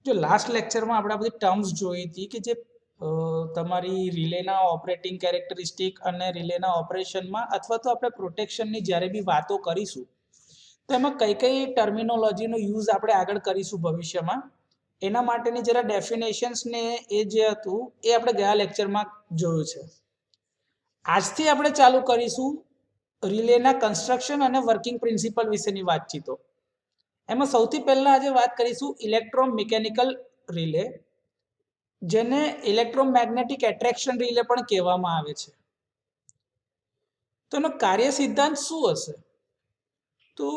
જો લાસ્ટ લેક્ચરમાં આપણે બધી ટર્મ્સ જોઈ હતી કે જે તમારી રિલેના ઓપરેટિંગ કેરેક્ટરિસ્ટિક અને રિલેના ઓપરેશનમાં અથવા તો આપણે પ્રોટેક્શનની જ્યારે બી વાતો કરીશું તો એમાં કઈ કઈ ટર્મિનોલોજીનો યુઝ આપણે આગળ કરીશું ભવિષ્યમાં એના માટેની જરા ડેફિનેશન્સ ને એ જે હતું એ આપણે ગયા લેક્ચરમાં જોયું છે. આજથી આપણે ચાલુ કરીશું રિલેના કન્સ્ટ્રક્શન અને વર્કિંગ પ્રિન્સિપલ વિશેની વાતચીતો. એમાં સૌથી પહેલા આજે વાત કરીશું ઇલેક્ટ્રોમિકેનિકલ રિલે, જેને ઇલેક્ટ્રોમેગ્નેટિક એટ્રેક્શન રિલે પણ કહેવામાં આવે છે. તો એનો કાર્ય સિદ્ધાંત શું હશે? તો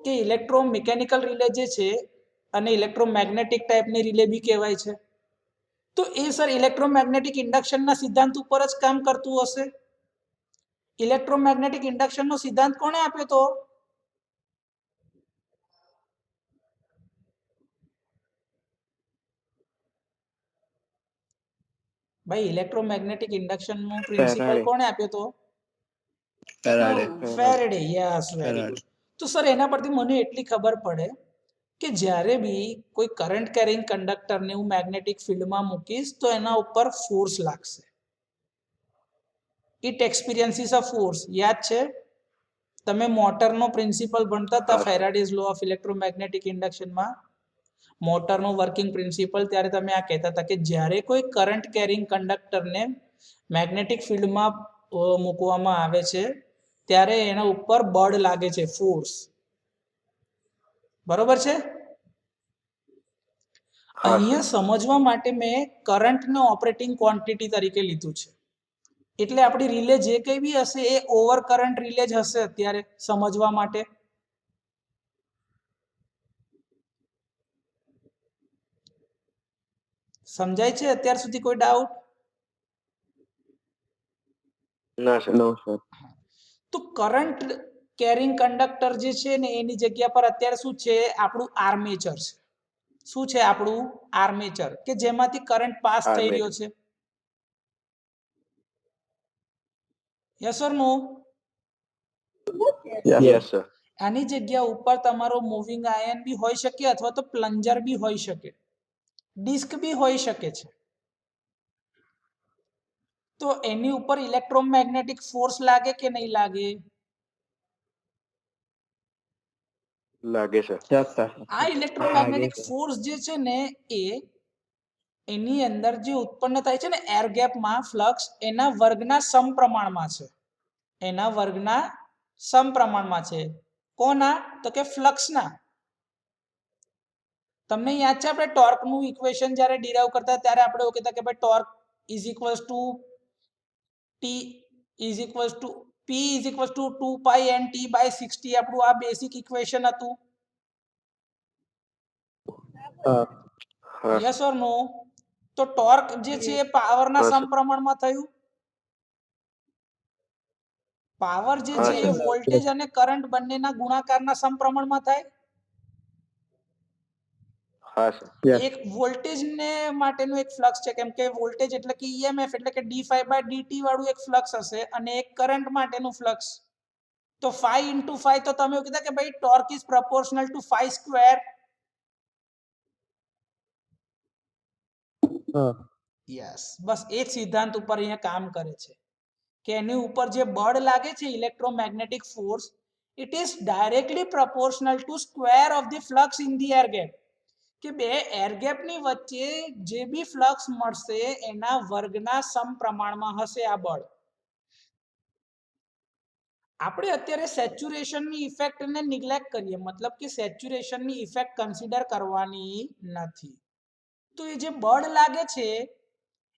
કે ઇલેક્ટ્રોમિકેનિકલ રિલે જે છે અને ઇલેક્ટ્રોમેગ્નેટિક ટાઈપની રિલે બી કહેવાય છે. તો એ સર ઇલેક્ટ્રોમેગ્નેટિક ઇન્ડક્શનના સિદ્ધાંત ઉપર જ કામ કરતું હશે. ઇલેક્ટ્રોમેગ્નેટિક ઇન્ડક્શનનો સિદ્ધાંત કોણે આપ્યો તો? ભાઈ ઇલેક્ટ્રોમેગ્નેટિક ઇન્ડક્શનનો પ્રિન્સિપલ કોણે આપ્યો તો? ફેરેડે. Yes, very good. તો સર એના પરથી મને એટલી ખબર પડે કે જ્યારે બી કોઈ કરંટ કેરિંગ કંડક્ટરને હું મેગ્નેટિક ફિલ્ડમાં મૂકીશ તો એના ઉપર ફોર્સ લાગશે. It experiences a force. યાદ છે તમે મોટરનો પ્રિન્સિપલ ભણતા હતા ફેરાડેઝ લો ઓફ ઇલેક્ટ્રોમેગ્નેટિક ઇન્ડક્શનમાં, મોટરનો વર્કિંગ પ્રિન્સિપલ, ત્યારે તમે આ કહેતા હતા કે જ્યારે કોઈ કરંટ કેરિંગ કંડક્ટરને મેગ્નેટિક ફિલ્ડમાં મૂકવામાં આવે છે ત્યારે એના ઉપર બળ લાગે છે, ફોર્સ. બરોબર છે? અહીંયા સમજવા માટે મેં કરંટને ઓપરેટિંગ ક્વોન્ટિટી તરીકે લીધું છે. એટલે આપણી રિલે જે કંઈ બી હશે એ ઓવર કરંટ રિલે જ હશે અત્યારે સમજવા માટે. સમજાય છે અત્યાર સુધી? કોઈ ડાઉટ? ના સર. તો કરંટ કેરિંગ કંડક્ટર જે છે ને એની જગ્યા પર અત્યારે શું છે? આપણું આર્મેચર છે. શું છે આપણું? આર્મેચર, કે જેમાંથી કરંટ પાસ થઈ રહ્યો છે. Yes or no? Yes sir. આની જગ્યા ઉપર તમારો મૂવિંગ આયન બી હોઈ શકે અથવા તો પ્લન્જર બી હોઈ શકે, ડિસ્ક બી હોઈ શકે છે. તો એની ઉપર ઇલેક્ટ્રોમેગ્નેટિક ફોર્સ લાગે કે નહીં લાગે? લાગે સર. આ ઇલેક્ટ્રોમેગ્નેટિક ફોર્સ જે છે ને એ એની અંદર જે ઉત્પન્ન થાય છે ને એર ગેપમાં ફ્લક્સ, એના વર્ગના સમપ્રમાણમાં છે. એના વર્ગના સમપ્રમાણમાં છે. કોના? તો કે ફ્લક્સના. તમને યાદ છે આપણે ટોર્કનું ઇક્વેશન જ્યારે ડિરાઇવ કરતા ત્યારે આપણે એવું કહેતા કે ભાઈ torque is equals to T is equals to P is equals to 2 pi N T by 60. આપણું આ બેસિક ઇક્વેશન હતું. Yes or no? તો ટોર્ક જે છે એ પાવરના સમપ્રમાણમાં થયું. પાવર જે છે એ વોલ્ટેજ અને કરંટ બંનેના ગુણાકારના સમપ્રમાણમાં થાય. એક વોલ્ટેજ ને માટેનું એક ફ્લક્સ છે, કેમ કે વોલ્ટેજ એટલે કે ઈએમએફ એટલે કે d∅dt વાળું એક ફ્લક્સ હશે, અને એક કરંટ માટેનું ફ્લક્સ. તો phi into phi, તો તમે એવું કીધા કે ભાઈ torque is proportional to phi square. Yes, બસ એ જ સિદ્ધાંત ઉપર અહીંયા કામ કરે છે કે એની ઉપર જે બળ લાગે છે electromagnetic force, it is directly proportional two square of the flux in the air gap. કે બે એર ગેપની વચ્ચે જે બી ફ્લક્સ મળશે એના વર્ગના સમપ્રમાણમાં હશે આ બળ. આપણે અત્યારે સેચ્યુરેશનની ઇફેક્ટને નિગ્લેક્ટ કરીએ, મતલબ કે સેચ્યુરેશનની ઇફેક્ટ કન્સિડર કરવાની નથી. તો એ જે બળ લાગે છે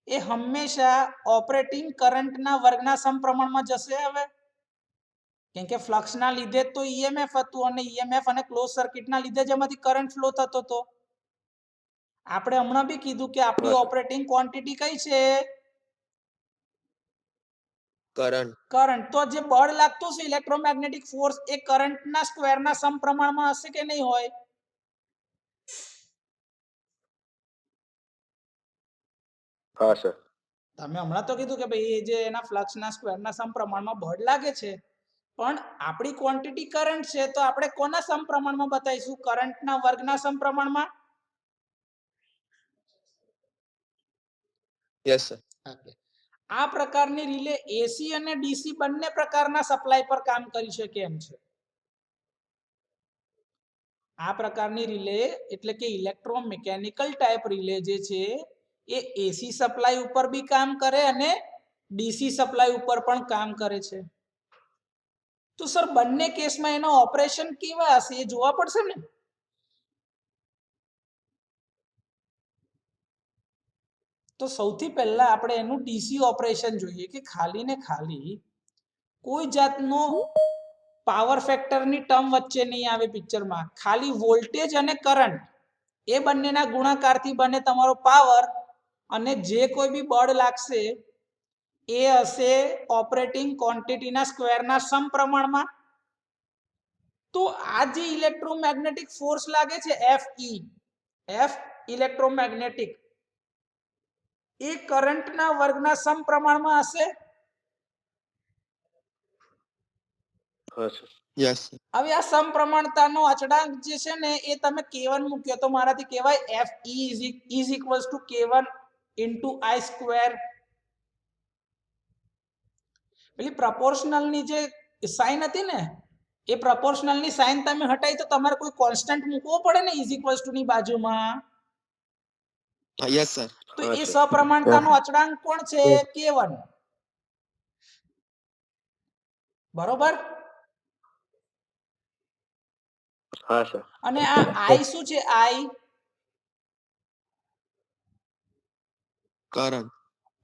એ હંમેશા ઓપરેટિંગ કરંટના વર્ગના સમપ્રમાણમાં જશે. હવે કેમ કે ફ્લક્સના લીધે તો ઈએમએફ હતું, અને ઈએમએફ અને ક્લોઝ સર્કિટના લીધે જ એમાંથી કરંટ ફ્લો થતો હતો. આપણે હમણાં બી કીધું કે આપણી ઓપરેટિંગ ક્વોન્ટિટી કઈ છે? કરંટ. તો જે બળ લાગતું છે ઇલેક્ટ્રોમેગ્નેટિક ફોર્સ, એ કરંટના સ્ક્વેરના સમપ્રમાણમાં હશે કે નહીં હોય? હા સર. તમે હમણાં તો કીધું કે ભાઈ એ જે એના ફ્લક્સના સ્ક્વેરના સમપ્રમાણમાં બળ લાગે છે, પણ આપણી ક્વોન્ટિટી કરંટ છે, તો આપણે કોના સમપ્રમાણમાં બતાવીશું? કરંટના વર્ગના સમપ્રમાણમાં. Yes sir. ઓકે. આ પ્રકારની રિલે એસી અને ડીસી બંને પ્રકારના સપ્લાય પર કામ કરી શકે એમ છે. આ પ્રકારની રિલે એટલે કે ઇલેક્ટ્રોમિકેનિકલ ટાઈપ રિલે જે છે એ એસી સપ્લાય ઉપર બી કામ કરે અને ડીસી સપ્લાય ઉપર પણ કામ કરે છે. તો સર બંને કેસમાં એના ઓપરેશન કેવા હશે એ જોવા પડશે ને. તો સૌથી પહેલા આપણે એનું ડીસી ઓપરેશન જોઈએ કે ખાલી ને ખાલી કોઈ જાતનો પાવર ફેક્ટરની ટર્મ વચ્ચે નહીં આવે પિક્ચરમાં. ખાલી વોલ્ટેજ અને કરંટ એ બંનેના ગુણાકારથી બને તમારો પાવર, અને જે કોઈ બી બળ લાગશે એ હશે ઓપરેટિંગ ક્વોન્ટિટીના સ્ક્વેરના સમપ્રમાણમાં. તો આ જે ઇલેક્ટ્રોમેગ્નેટિક ફોર્સ લાગે છે એફ ઇલેક્ટ્રોમેગ્નેટિક, એ કરંટના વર્ગના સમપ્રમાણમાં હશે. હા સર. Yes sir. હવે આ સમપ્રમાણતાનો અચળાંક જે છે ને એ તમે k1 મૂક્યો તો મારાથી કહેવાય Fe is equals to k1 into I square. પેલી પ્રપોર્શનલ ની જે સાઇન હતી ને એ પ્રપોર્શનલ ની સાઇન તમે હટાઈ તો તમારે કોઈ કોન્સ્ટન્ટ મૂકવો પડે ને ઇઝ ઇક્વલ્સ ટુ ની બાજુમાં. Yes sir. તો હા, એ સર. સપ્રમાણતાનો અચળાંક કોણ છે? k1. બરોબર. હા સર. અને આ I શું છે? I current.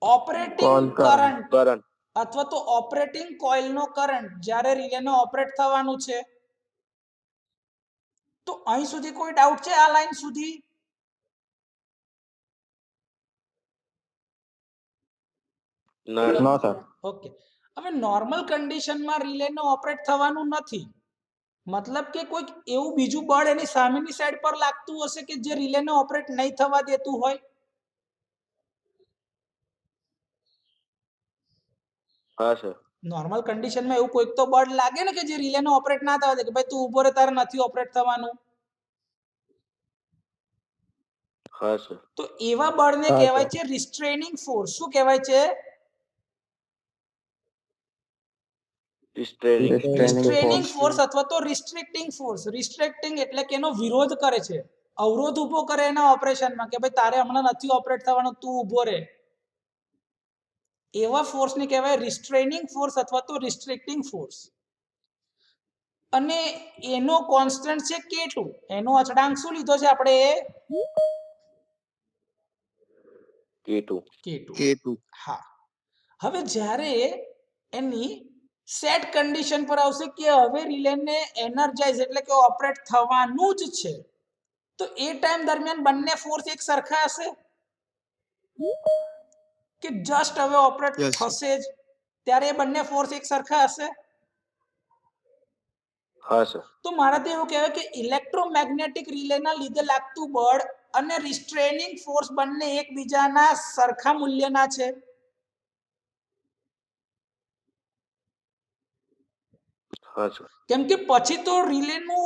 Operating current current. અથવા તો ઓપરેટિંગ કોઇલનો કરંટ જ્યારે રિલેને ઓપરેટ થવાનું છે. તો અહીં સુધી કોઈ ડાઉટ છે? આ લાઈન સુધી ના સર. ઓકે. હવે નોર્મલ કન્ડિશનમાં રિલેને ઓપરેટ થવાનું નથી, મતલબ કે કોઈક એવું બીજું બળ એની સામેની સાઈડ પર લાગતું હશે કે જે રિલેને ઓપરેટ નહીં થવા દેતું હોય. હા સર. નોર્મલ કન્ડિશનમાં એવું કોઈક તો બળ લાગે ને કે જે રિલેને ઓપરેટ ના થવા દે, કે ભાઈ તું ઉભો રે, તારે નથી ઓપરેટ થવાનું. હા સર. તો એવા બળને કહેવાય છે રિસ્ટ્રેનિંગ ફોર્સ. શું કહેવાય છે? રિસ્ટ્રેનિંગ ફોર્સ અથવા તો રિસ્ટ્રિક્ટિંગ ફોર્સ. રિસ્ટ્રિક્ટિંગ એટલે કે એનો વિરોધ કરે છે, અવરોધ ઉભો કરે એના ઓપરેશનમાં, કે ભાઈ તારે હમણાં નથી ઓપરેટ થવાનું, તું ઉભો રહે. એવા ફોર્સને કહેવાય રિસ્ટ્રેનિંગ ફોર્સ અથવા તો રિસ્ટ્રિક્ટિંગ ફોર્સ. અને એનો કોન્સ્ટન્ટ છે k2. એનો અચળાંક શું લીધો છે આપણે? k2. હા. હવે જ્યારે એની સેટ કન્ડિશન પર આવશે કે હવે રિલેને એનર્જાઇઝ એટલે કે ઓપરેટ થવાનું જ છે, તો એ ટાઈમ દરમિયાન બંને ફોર્સ એક સરખા હશે કે જસ્ટ હવે ઓપરેટ થશે જ ત્યારે એ બંને ફોર્સ એક સરખા હશે? હા સર. તો મારાથી એવું કહેવાય કે ઇલેક્ટ્રોમેગ્નેટિક રિલેના લીધે લાગતું બળ અને રિસ્ટ્રેનિંગ ફોર્સ બંને એકબીજાના સરખા મૂલ્યના છે. હા સર. કેમ કે પછી તો રિલેનું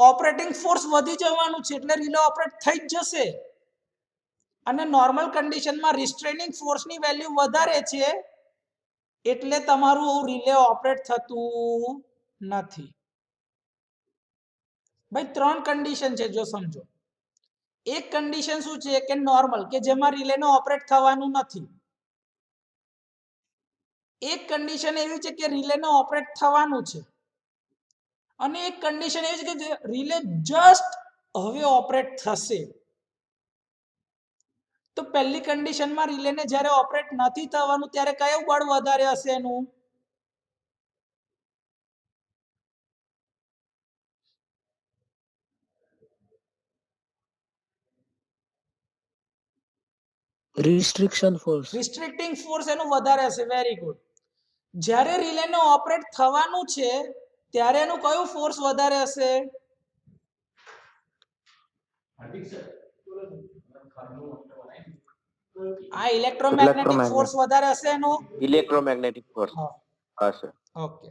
ઓપરેટિંગ ફોર્સ વધી જવાનું છે, એટલે રિલે ઓપરેટ થઈ જ જશે. અને નોર્મલ કન્ડિશનમાં રિસ્ટ્રેનિંગ ફોર્સની વેલ્યુ વધારે છે, એટલે તમારું રિલે ઓપરેટ થતું નથી. ભાઈ 3 કન્ડિશન છે, જો સમજો. એક કન્ડિશન શું છે કે નોર્મલ, કે જેમાં રિલેને ઓપરેટ થવાનું નથી. એક કન્ડિશન એવી છે કે રિલેને ઓપરેટ થવાનું છે, અને એક કન્ડિશન એવી છે કે રિલે જસ્ટ હવે ઓપરેટ થશે. તો પહેલી કન્ડિશનમાં રિલેને જ્યારે ઓપરેટ નથી થવાનું ત્યારે કયું બળ વધારે હશે એનું? રિસ્ટ્રિક્ટિંગ ફોર્સ એનું વધારે હશે. Very good. જ્યારે રિલેને ઓપરેટ થવાનું છે ત્યારે એનું કયું ફોર્સ વધારે હશે? આ ઇલેક્ટ્રોમેગ્નેટિક ફોર્સ વધારે હશે એનો. Electromagnetic force. હા સર. ઓકે.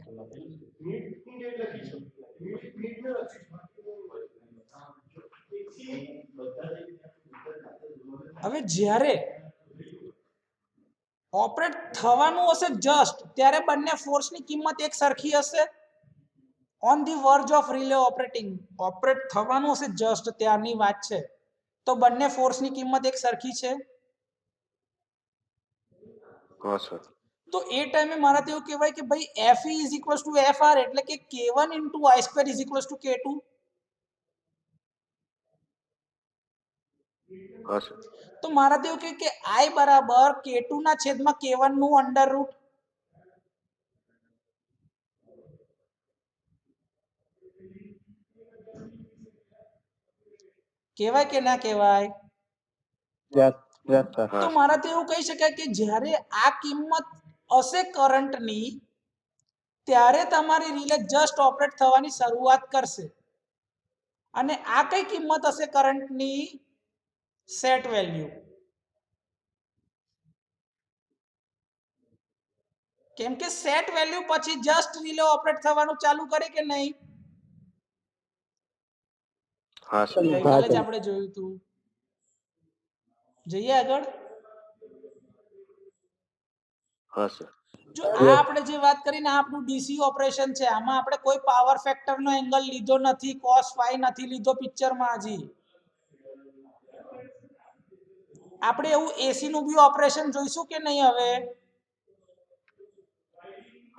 હવે જ્યારે ઓપરેટ થવાનું હશે જસ્ટ ત્યારે બંને ફોર્સની કિંમત એક સરખી હશે. On the verge of relay operating, operate થવાનું હશે જસ્ટ ત્યારની વાત છે, તો બંને ફોર્સની કિંમત એક સરખી છે. હા સર. તો એ ટાઈમે મારાથી એવું કહેવાય કે ભાઈ Fe is equals two Fr, એટલે કે K1 into I square is equals two K2. હા સર. તો મારાથી એવું કહે કે I બરાબર K2 ના છેદમાં K1 નું અંડર રૂટ. કહેવાય કે ના કહેવાય? Yes yes sir. તો મારાથી એવું કહી શકાય કે જ્યારે આ કિંમત હશે કરંટની ત્યારે તમારી રિલે જસ્ટ ઓપરેટ થવાની શરૂઆત કરશે. અને આ કઈ કિંમત હશે કરંટની? Set value. કેમ કે સેટ વેલ્યુ પછી જસ્ટ રિલે ઓપરેટ થવાનું ચાલુ કરે કે નહીં? હા સર. ગઈકાલે જ આપણે જોયું હતું. જઈએ આગળ. હા સર. જો આ આપણે જે વાત કરીને આપણું ડીસી ઓપરેશન છે, આમાં આપણે કોઈ પાવર ફેક્ટર નો એંગલ લીધો નથી, cos phi નથી લીધો પિક્ચરમાં. હજી આપણે એવું એસી નું બી ઓપરેશન જોઈશું કે નહીં હવે?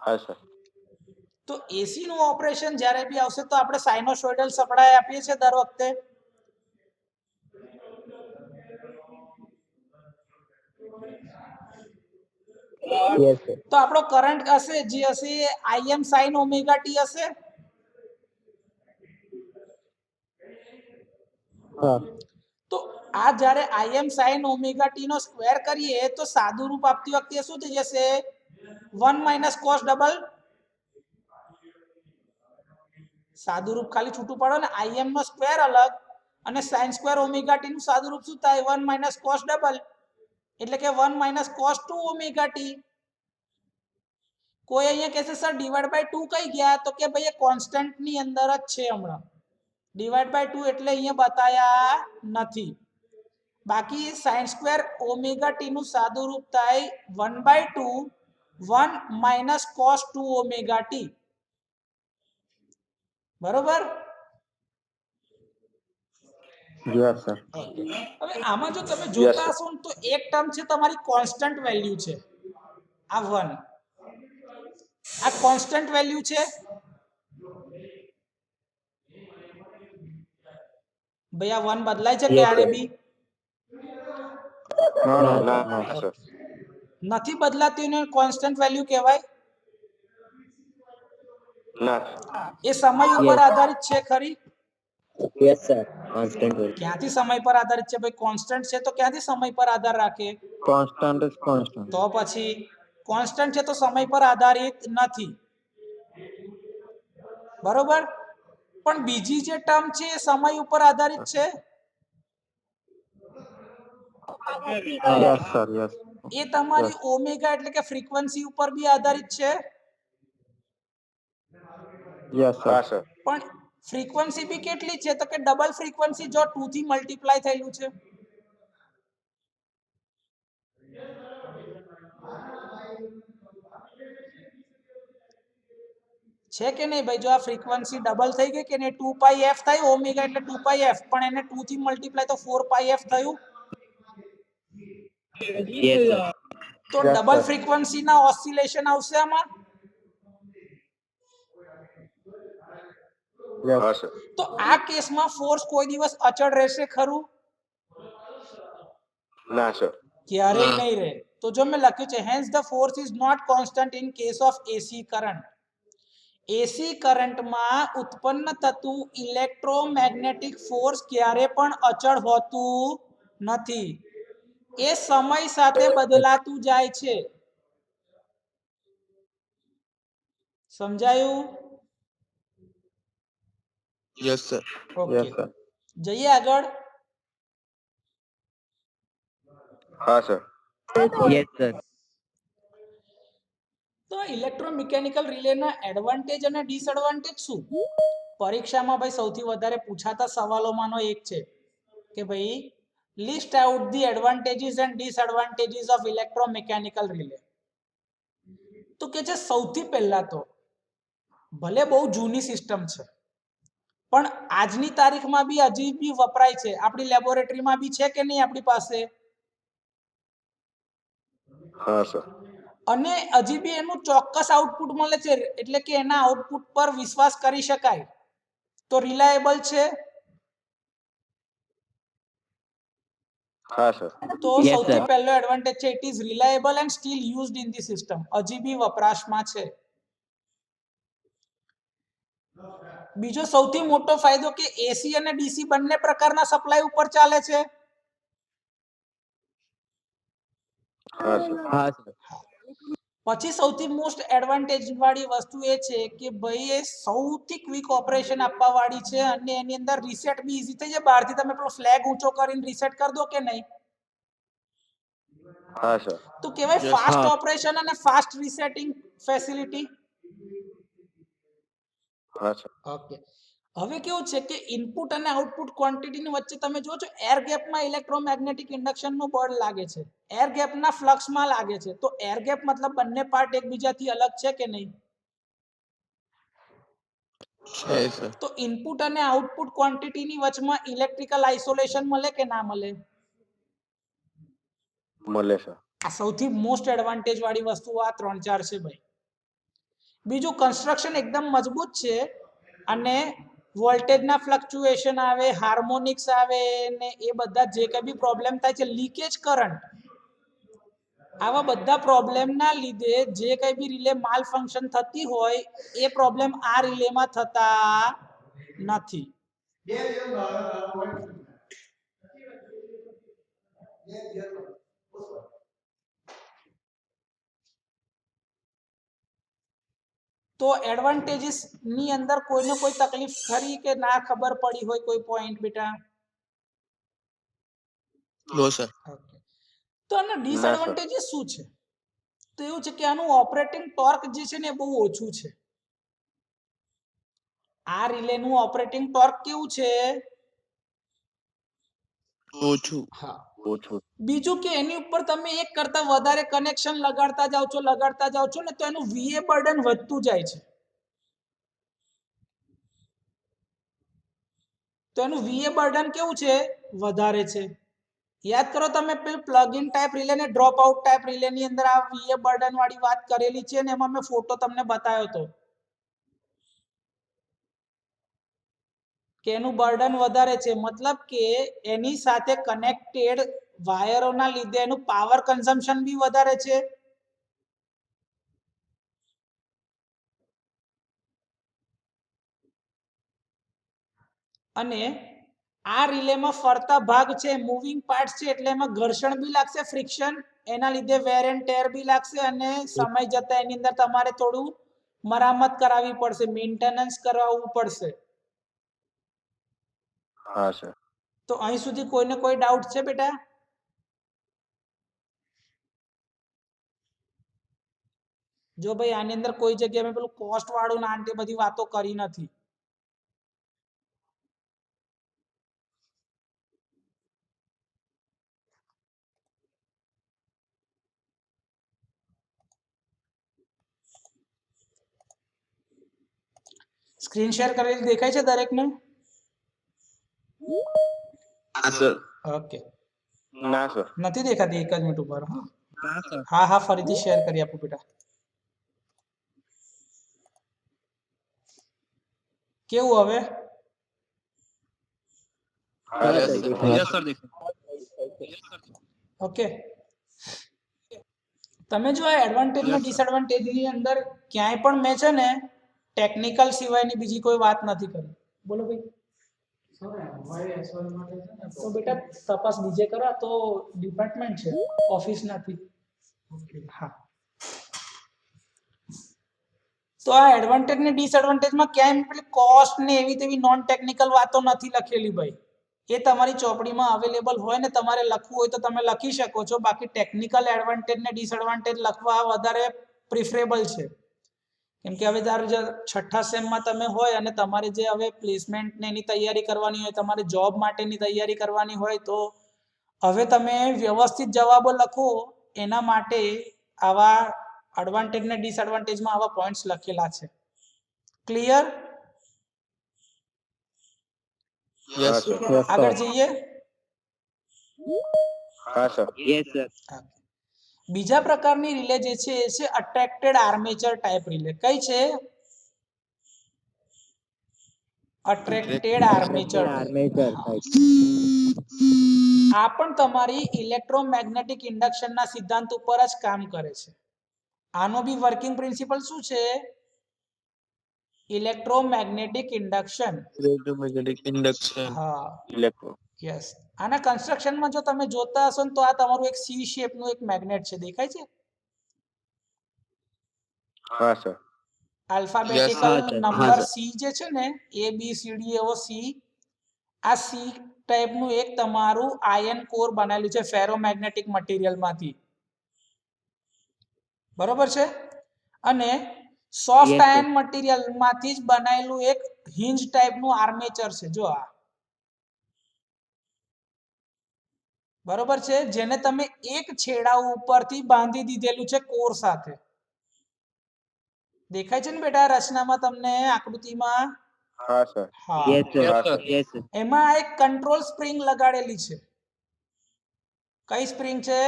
હા સર. તો એસી નું ઓપરેશન જ્યારે બી આવશે તો આપણે સાઇનોસોઇડલ સપ્લાય આપીએ છીએ દર વખતે. Yes sir. તો આપણો કરંટ હશે જે હશે Im sin ઓમેગા t હશે. હા. તો આ જ્યારે Im sin ઓમેગા t નો સ્ક્વેર કરીએ તો સાદું રૂપ આપતી વખતે શું થઈ જશે? 1 માઇનસ cos ડબલ. સાદું રૂપ ખાલી છૂટું પાડો ને, Im નો સ્ક્વેર અલગ અને sin સ્ક્વેર ઓમેગા t નું સાદું રૂપ શું થાય? 1 માઇનસ cos ડબલ, એટલે કે 1 માઇનસ cos 2 ઓમેગા t. કોઈ અહીંયા કહેશે સર ડિવાઇડ બાય 2 કઈ ગયા? તો કે ભાઈ એ કોન્સ્ટન્ટ ની અંદર જ છે, હમણાં ડિવાઇડ બાય 2 એટલે અહીંયા બતાયા નથી. બાકી sin સ્ક્વેર ઓમેગા t નું સાદું રૂપ થાય 1/2 1 માઇનસ cos 2 ઓમેગા t. બરોબર? Yes sir. હવે આમાં જો તમે જોતા હશો ને તો એક ટર્મ છે તમારી કોન્સ્ટન્ટ વેલ્યુ છે, આ 1. આ કોન્સ્ટન્ટ વેલ્યુ છે. ભાઈ આ 1 બદલાય છે ક્યારે બી? ના સર. નથી બદલાતી ને કોન્સ્ટન્ટ વેલ્યુ કહેવાય. ના. એ સમય ઉપર આધારિત છે ખરી? Yes sir. Constant value. ક્યાંથી સમય પર આધારિત છે ભાઈ? કોન્સ્ટન્ટ છે તો ક્યાંથી સમય પર આધાર રાખે? Constant is constant. તો પછી કોન્સ્ટન્ટ છે તો સમય પર આધારિત નથી. બરોબર? પણ બીજી જે ટર્મ છે એ સમય ઉપર આધારિત છે. Yes sir. યસ. એ તમારી ઓમેગા એટલે કે ફ્રીક્વન્સી ઉપર બી આધારિત છે. યસ હા સર. સર. પણ ફ્રીક્વન્સી બી કેટલી છે? તો કે ડબલ ફ્રીક્વન્સી જો 2 થી મલ્ટીપ્લાય થયેલું છે. છે કે નહીં ભાઈ? જો આ ફ્રીક્વન્સી ડબલ થઈ ગઈ કે નહીં, 2 પાઈ f થાય ઓમેગા એટલે 2 પાઈ f, પણ એને 2 થી મલ્ટીપ્લાય તો 4 પાઈ f થયું. Yes sir. તો ડબલ ફ્રીક્વન્સી ના ઓસિલેશન આવશે આમાં. હા સર. તો આ કેસમાં ફોર્સ કોઈ દિવસ અચળ રહેશે ખરું? ના સર. ક્યારેય નહીં રહે. તો જો મેં લખ્યું છે hence the force is not constant in case of AC current. AC કરંટમાં ઉત્પન્ન થતું ઇલેક્ટ્રોમેગ્નેટિક ફોર્સ ક્યારે પણ અચળ હોતું નથી. એ સમય સાથે બદલાતું જાય છે. સમજાયું? Yes sir. ઓકે, જઈએ આગળ. હા સર. Yes sir. તો ઇલેક્ટ્રોમિકેનિકલ રિલેના એડવાન્ટેજ અને ડિસએડવાન્ટેજ શું? પરીક્ષામાં ભાઈ સૌથી વધારે પૂછાતા સવાલોમાંનો એક છે કે ભાઈ list out the advantages and disadvantages of electromechanical relay. તો કે છે સૌથી પહેલા તો ભલે બહુ જૂની સિસ્ટમ છે પણ આજની તારીખમાં બી હજી બી વપરાય છે. આપણી લેબોરેટરીમાં બી છે કે નહીં આપણી પાસે? હા સર. અને હજી બી એનું ચોક્કસ આઉટપુટ મળે છે, એટલે કે એના આઉટપુટ પર વિશ્વાસ કરી શકાય, તો રિલાયેબલ છે. હા સર. તો Yes, સૌથી sir. પહેલો એડવાન્ટેજ છે it is reliable and steel used in the system. હજી બી વપરાશમાં છે. બીજો સૌથી મોટો ફાયદો કે એસી અને ડીસી બંને પ્રકારના સપ્લાય ઉપર ચાલે છે. હા સર. હા સર. પછી સૌથી મોસ્ટ એડવાન્ટેજ વાળી વસ્તુ એ છે કે ભાઈ એ સૌથી ક્વિક ઓપરેશન આપવા વાળી છે અને એની અંદર રીસેટ બી ઈઝી થઈ જાય. બહારથી તમે પેલો ફ્લેગ ઊંચો કરીને રીસેટ કરી દો કે નહીં, હા સર. તો કહેવાય Yes, ફાસ્ટ હા. ઓપરેશન અને ફાસ્ટ રીસેટિંગ ફેસિલિટી. હા સર. ઓકે, હવે કેવું છે કે ઇનપુટ અને આઉટપુટ ક્વોન્ટિટીની વચ્ચે તમે જો છો એર ગેપમાં ઇલેક્ટ્રોમેગ્નેટિક ઇન્ડક્શનનું બળ લાગે છે, એર ગેપના ફ્લક્સમાં લાગે છે. તો એર ગેપ મતલબ બંને પાર્ટ એકબીજાથી અલગ છે કે નહીં? છે સર. તો ઇનપુટ અને આઉટપુટ ક્વોન્ટિટીની વચમાં ઇલેક્ટ્રિકલ આઇસોલેશન મળે કે ના મળે? મળે સર. આ સૌથી મોસ્ટ એડવાન્ટેજ વાળી વસ્તુ આ 3-4 છે ભાઈ. બીજું કન્સ્ટ્રક્શન એકદમ મજબૂત છે અને વોલ્ટેજના ફ્લક્ચ્યુએશન આવે, હાર્મોનિક્સ આવે ને એ બધા જે કંઈ બી પ્રોબ્લેમ થાય છે, લીકેજ કરંટ, આવા બધા પ્રોબ્લેમના લીધે જે કંઈ બી રિલે માલ ફંક્શન થતી હોય એ પ્રોબ્લેમ આ રિલેમાં થતા નથી. તો એડવાન્ટેજીસ ની અંદર કોઈને કોઈ તકલીફ ખરી કે ના ખબર પડી હોય કોઈ પોઈન્ટ બેટા? નો સર. ઓકે, તો આના ડિસએડવાન્ટેજીસ શું છે? તો એવું છે કે આનું ઓપરેટિંગ ટોર્ક જે છે ને એ બહુ ઓછું છે. આ રિલેનું ઓપરેટિંગ ટોર્ક કેવું છે? ઓછું. હા. ઓછું. બીજું કે એની ઉપર તમે એક કરતા વધારે કનેક્શન લગાડતા જાઓ છો ને તો એનું વીએ બર્ડન વધતું જાય છે. તો એનું વીએ બર્ડન કેવું છે? વધારે છે. યાદ કરો તમે પેલું પ્લગ ઇન ટાઈપ રિલે ને ડ્રોપ આઉટ ટાઈપ રિલે ની અંદર આ વીએ બર્ડન વાળી વાત કરેલી છે ને એમાં મેં ફોટો તમને બતાવ્યો હતો કે એનું બર્ડન વધારે છે, મતલબ કે એની સાથે કનેક્ટેડ વાયરોના લીધે એનું પાવર કન્ઝમ્પશન બી વધારે છે. અને આ રિલેમાં ફરતા ભાગ છે, મૂવિંગ પાર્ટ છે, એટલે એમાં ઘર્ષણ બી લાગશે, ફ્રિક્શન, એના લીધે વેર એન્ડ ટેર બી લાગશે અને સમય જતા એની અંદર તમારે થોડું મરામત કરાવવી પડશે, મેન્ટેનન્સ કરાવવું પડશે. હા સર. તો અહીં સુધી કોઈને કોઈ ડાઉટ છે બેટા? જો ભાઈ આની અંદર કોઈ જગ્યાએ મેં પેલું કોસ્ટ વાળું ના આંટી બધી વાતો કરી નથી. સ્ક્રીન શેર કરેલી દેખાય છે દરેકને? હા સર. ઓકે, ના સર. નથી દેખાતી? એક જ મિનિટ ઉપર. હા સર. હા ફરીથી શેર કરી આપું બેટા. કેવું હવે? હા સર. Yes sir. ઓકે, તમે જો આ એડવાન્ટેજ ને Yes, sir. ડિસએડવાન્ટેજ ની અંદર ક્યાંય પણ મેં છે ને ટેકનિકલ સિવાયની બીજી કોઈ વાત નથી કરી. બોલો ભાઈ. તો બેટા તપાસ બીજે કરો, તો ડિપાર્ટમેન્ટ છે, ઓફિસ નથી. હા, તો આ એડવાન્ટેજ ને ડિસએડવાન્ટેજમાં ક્યાંય પેલી કોસ્ટ ને એવી તેવી નોન ટેકનિકલ વાતો નથી લખેલી ભાઈ. એ તમારી ચોપડીમાં અવેલેબલ હોય ને તમારે લખવું હોય તો તમે લખી શકો છો. બાકી ટેકનિકલ એડવાન્ટેજ ને ડિસએડવાન્ટેજ લખવા વધારે પ્રિફરેબલ છે. કેમ કે હવે ધારો જો છઠ્ઠા સેમમાં તમે હોય અને તમારે જે હવે પ્લેસમેન્ટ ને એની તૈયારી કરવાની હોય, તમારે જોબ માટેની તૈયારી કરવાની હોય, તો હવે તમે વ્યવસ્થિત જવાબો લખો એના માટે આવા એડવાન્ટેજ ને ડિસએડવાન્ટેજમાં આવા પોઈન્ટ્સ લખેલા છે. ક્લિયર? યસ હા સર સર Yes, આગળ sir. જઈએ. હા સર Yes, sir. બીજા પ્રકારની રિલે જે છે એ છે અટ્રેક્ટેડ આર્મેચર ટાઈપ રિલે. કઈ છે? Attracted armature Armature type. type. આ પણ તમારી ઇલેક્ટ્રોમેગ્નેટિક ઇન્ડક્શનના સિદ્ધાંત ઉપર જ કામ કરે છે. આનો બી વર્કિંગ પ્રિન્સિપલ શું છે? Electromagnetic induction. ઇલેક્ટ્રોમેગ્નેટિક ઇન્ડક્શન હા, ઇલેક્ટ્રો યસ. આના કન્સ્ટ્રક્શનમાં જો તમે જોતા હશો ને તો આ તમારું એક સી શેપનું એક મેગ્નેટ છે, દેખાય છે? હા સર આલ્ફાબેટિકલ હા, સર. Number sir. સી જે છે ને એ બી સી ડી એવો સી, આ સી ટાઈપનું એક તમારું આયન કોર બનાવેલું છે ફેરોમેગ્નેટિક મટીરિયલમાંથી. બરોબર છે? અને સોફ્ટ Yes, sir. આયન મટીરિયલમાંથી જ બનાવેલું એક હિન્જ ટાઈપનું આર્મેચર છે. જો આ બરોબર છે, જેને તમે એક છેડા ઉપરથી બાંધી દીધેલું છે કોર સાથે. દેખાય છે ને બેટા રચનામાં તમને આકૃતિમાં? હા સર હા. Yes, sir. હા sir. Sir Yes, sir. એમાં એક કંટ્રોલ સ્પ્રિંગ લગાડેલી છે. કઈ સ્પ્રિંગ છે?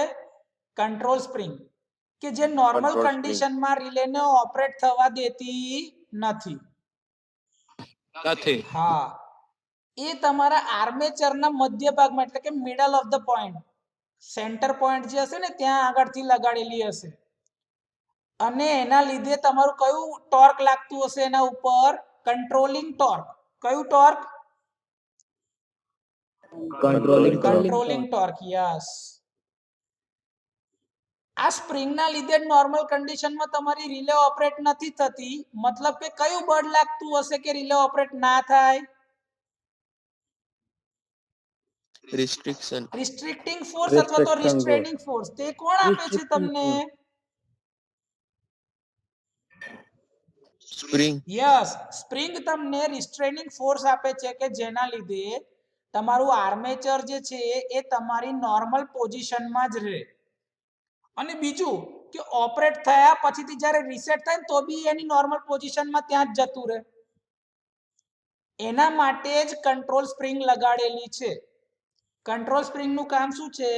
કંટ્રોલ સ્પ્રિંગ, કે જે નોર્મલ Control spring. કન્ડિશનમાં રિલેને ઓપરેટ થવા દેતી નથી. નથી હા, એ તમારા આર્મેચરના મધ્ય ભાગમાં એટલે કે middle of the point, centre point જે હશે ને ત્યાં આગળથી લગાડેલી હશે. અને એના લીધે તમારું કયું ટોર્ક લાગતું હશે એના ઉપર? Controlling torque. કયું torque? Controlling controlling torque. Yes. આ સ્પ્રિંગના લીધે નોર્મલ કન્ડિશનમાં તમારી રિલે ઓપરેટ નથી થતી. મતલબ કે કયું બળ લાગતું હશે કે રિલે ઓપરેટ ના થાય? રિસ્ટ્રિક્શન રિસ્ટ્રિક્ટિંગ ફોર્સ અથવા તો Restriction રિસ્ટ્રેનિંગ ફોર્સ. તે કોણ આપે છે Restricting તમને? સ્પ્રિંગ યસ, સ્પ્રિંગ તમને રિસ્ટ્રેનિંગ ફોર્સ આપે છે કે જેના લીધે તમારું આર્મેચર જે છે એ તમારી નોર્મલ પોઝિશનમાં જ રહે. અને બીજું કે ઓપરેટ થયા પછીથી જ્યારે રીસેટ થાય ને તો બી એની નોર્મલ પોઝિશનમાં ત્યાં જ જતું રહે. એના માટે જ કંટ્રોલ સ્પ્રિંગ લગાડેલી છે. કંટ્રોલ સ્પ્રિંગનું કામ શું છે?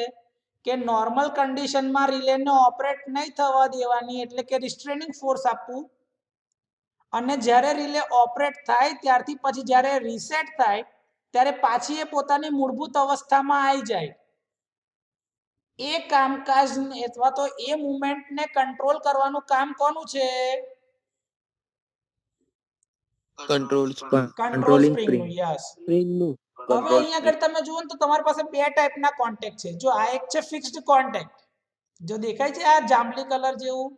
કે નોર્મલ કન્ડિશનમાં રિલેને ઓપરેટ નહીં થવા દેવાની, એટલે કે રિસ્ટ્રેનિંગ ફોર્સ આપવું. અને જ્યારે રિલે ઓપરેટ થાય ત્યારથી પછી જ્યારે રીસેટ થાય ત્યારે પાછી એ પોતાની મૂળભૂત અવસ્થામાં આવી જાય. એ કામકાજ અથવા તો એ મુવમેન્ટને કંટ્રોલ કરવાનું કામ કોનું છે? Control spring control Controlling સ્પ્રિંગનું. spring. Yes. Spring નું. હવે Control અહીંયા આગળ તમે જુઓ ને તો તમારી પાસે બે ટાઈપના કોન્ટેક્ટ છે. જો આ એક છે ફિક્સ્ડ કોન્ટેક્ટ, જો દેખાય છે આ જાંબલી કલર જેવું,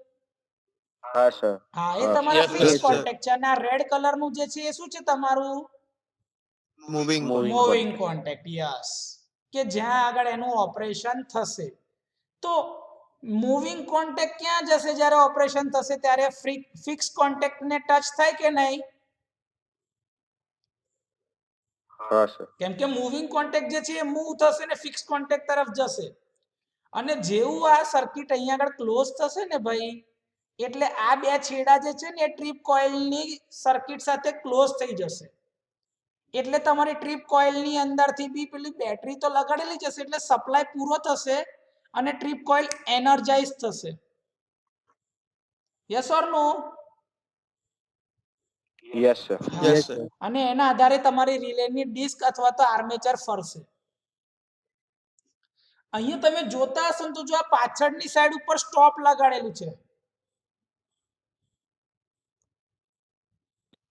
હા સર હા એ હા તમારા Yes, ફિક્સ sir. કોન્ટેક્ટ છે. અને આ રેડ કલરનું જે છે એ શું છે તમારું? Moving Moving moving contact. Contact. Yes, કે જ્યાં આગળ એનું ઓપરેશન થશે. તો મૂવિંગ કોન્ટેક્ટ ક્યાં જશે જ્યારે ઓપરેશન થશે? ત્યારે ફિક્સ કોન્ટેક્ટને ટચ થાય કે નહીં? હા સર કેમ કે મૂવિંગ કોન્ટેક્ટ જે છે એ મૂવ થશે ને ફિક્સ કોન્ટેક્ટ તરફ જશે. અને જેવું આ સર્કિટ અહીંયા આગળ ક્લોઝ થશે ને ભાઈ, એટલે આ બે છેડા જે છે ને એ ટ્રીપ કોઇલની સર્કિટ સાથે ક્લોઝ થઈ જશે. એટલે તમારી ટ્રીપ કોઇલની અંદરથી બી પેલી બેટરી તો લગાડેલી જ હશે, એટલે સપ્લાય પૂરો થશે અને ટ્રીપ કોઇલ એનર્જાઇઝ થશે. Yes or no? Yes sir yes Yes, sir sir. અને એના આધારે તમારી રિલેની ડિસ્ક અથવા તો આર્મેચર ફરશે. અહીંયા તમે જોતા હશો તો જો આ પાછળની સાઈડ ઉપર સ્ટોપ લગાડેલું છે,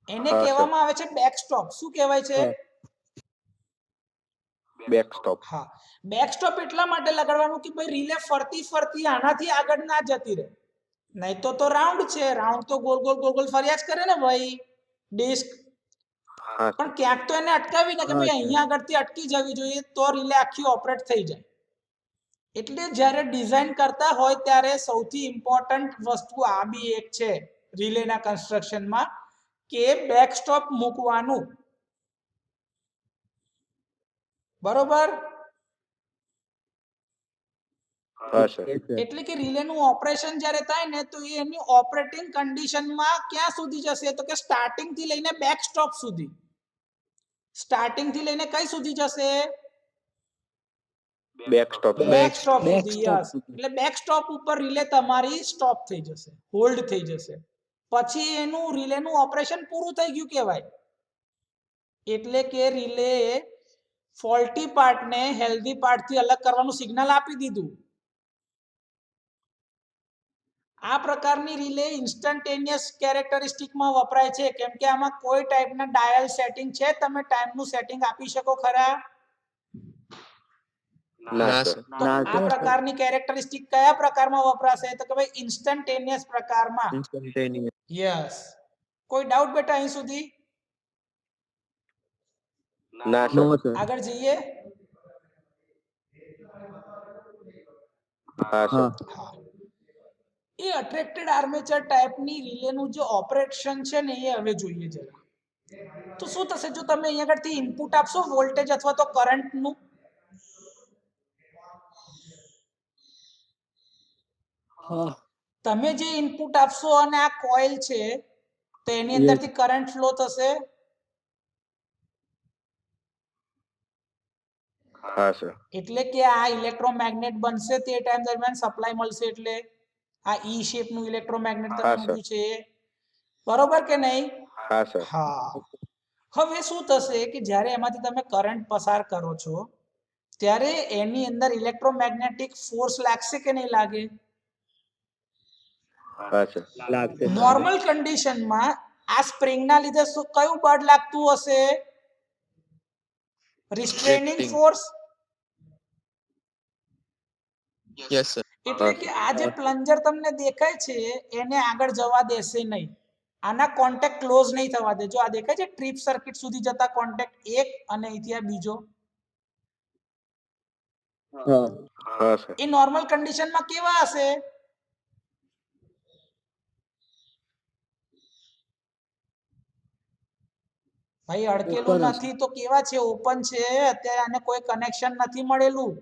એને હા, કહેવામાં આવે છે બેક સ્ટોપ. શું કહેવાય છે? બેક સ્ટોપ હા, બેક સ્ટોપ એટલા માટે લગાડવાનું કે ભાઈ રિલે ફરતી ફરતી આનાથી આગળ ના જતી રહે. નહીં તો રાઉન્ડ છે, રાઉન્ડ તો ગોલ ગોલ ગોલ ગોલ ફર્યા જ કરે ને ભાઈ ડિસ્ક. હા પણ સર ક્યાંક તો એને અટકાવી ને કે હા, ભાઈ સર. અહીંયા આગળથી અટકી જવી જોઈએ તો રિલે આખી ઓપરેટ થઈ જાય. એટલે જ્યારે ડિઝાઇન કરતા હોય ત્યારે સૌથી ઇમ્પોર્ટન્ટ વસ્તુ આ બી એક છે રિલેના કન્સ્ટ્રક્શનમાં, કે બેક સ્ટોપ મૂકવાનું. બરોબર? હા સર Yes, sir. એટલે કે રિલેનું ઓપરેશન જ્યારે થાય ને તો એ એની ઓપરેટિંગ કન્ડિશનમાં ક્યાં સુધી જશે તો કે સ્ટાર્ટિંગ થી લઈને બેક સ્ટોપ સુધી. સ્ટાર્ટિંગ થી લઈને કઈ સુધી જશે? Back stop back stop back સુધી. stop યસ, એટલે બેક સ્ટોપ ઉપર રિલે તમારી સ્ટોપ થઈ જશે, હોલ્ડ થઈ જશે. પછી એનું રિલેનું ઓપરેશન પૂરું થઈ ગયું કહેવાય. એટલે કે રિલે ફોલ્ટી પાર્ટને હેલ્ધી પાર્ટથી અલગ કરવાનું સિગ્નલ આપી દીધું. આ પ્રકારની રિલે ઇન્સ્ટન્ટેનિયસ કેરેક્ટરિસ્ટિકમાં વપરાય છે, કેમ કે આમાં કોઈ ટાઈપના ડાયલ સેટિંગ છે? તમે ટાઈમનું સેટિંગ આપી શકો ખરા? ના ના સર સર તો ના, આ sir. પ્રકારની કેરેક્ટરિસ્ટિક કયા પ્રકારમાં વપરાશે તો કે ભાઈ ઇન્સ્ટન્ટેનિયસ પ્રકારમાં. instantaneous yes. કોઈ ડાઉટ બેટા અહીં સુધી? ના સર No, sir. આગળ જઈએ. હા સર હા. હા, એ અટ્રેક્ટેડ આર્મેચર ટાઈપની રિલેનું જે ઓપરેશન છે ને એ હવે જોઈએ જરા. તો શું થશે જો તમે અહીંયા આગળથી ઇનપુટ આપશો વોલ્ટેજ અથવા તો કરંટનું? હા તમે જે ઇનપુટ આપશો અને આ કોઇલ છે તો એની Yes. અંદરથી કરંટ ફ્લો થશે. હા સર એટલે કે આ ઇલેક્ટ્રોમેગ્નેટ બનશે તે ટાઈમ દરમિયાન સપ્લાય મળશે. એટલે આ ઈ શેપનું ઇલેક્ટ્રોમેગ્નેટ તમે હા, સર. મૂક્યું છે એ. બરોબર કે નહીં? હા સર હા. હવે શું થશે કે જ્યારે એમાંથી તમે કરંટ પસાર કરો છો ત્યારે એની અંદર ઇલેક્ટ્રોમેગ્નેટિક ફોર્સ લાગશે કે નહીં લાગે? હા સર લાગશે. નોર્મલ કન્ડિશનમાં આ સ્પ્રિંગના લીધે શું કયું બળ લાગતું હશે? રિસ્ટ્રેનિંગ Restricting. ફોર્સ. yes sir એટલે કે આ જે પ્લન્જર તમને દેખાય છે એને આગળ જવા દેશે નહીં. આના કોન્ટેક્ટ ક્લોઝ નહીં થવા દે. જો આ દેખાય છે ટ્રીપ સર્કિટ સુધી જતા કોન્ટેક્ટ એક અને અહીંથી આ બીજો, હા. હા સર એ નોર્મલ કન્ડિશનમાં કેવા હશે? ભાઈ અડકેલું Open હશે. નથી તો કેવા છે? ઓપન છે. અત્યારે આને કોઈ કનેક્શન નથી મળેલું.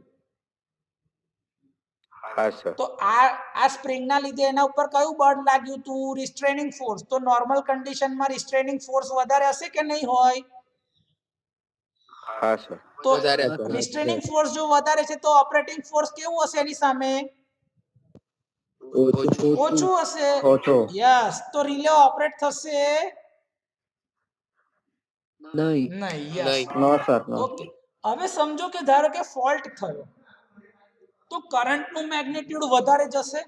હા સર તો આ સ્પ્રિંગના લીધે એના ઉપર કયું બળ લાગ્યું તું? રિસ્ટ્રેનિંગ ફોર્સ. તો નોર્મલ કન્ડિશનમાં રિસ્ટ્રેનિંગ ફોર્સ વધારે હશે કે નહીં હોય? હા સર તો વધારે હતો. રિસ્ટ્રેનિંગ ફોર્સ જો વધારે છે તો ઓપરેટિંગ ફોર્સ કેવું હશે એની સામે? ઓછું. ઓછું હશે. ઓછો. યસ. તો રિલે ઓપરેટ થશે નહીં. નહીં. યસ. નહીં. No, sir. No. ઓકે. હવે સમજો કે ધારો કે ફોલ્ટ થયો તો કરંટનું મેગ્નિટ્યુડ વધારે જશે.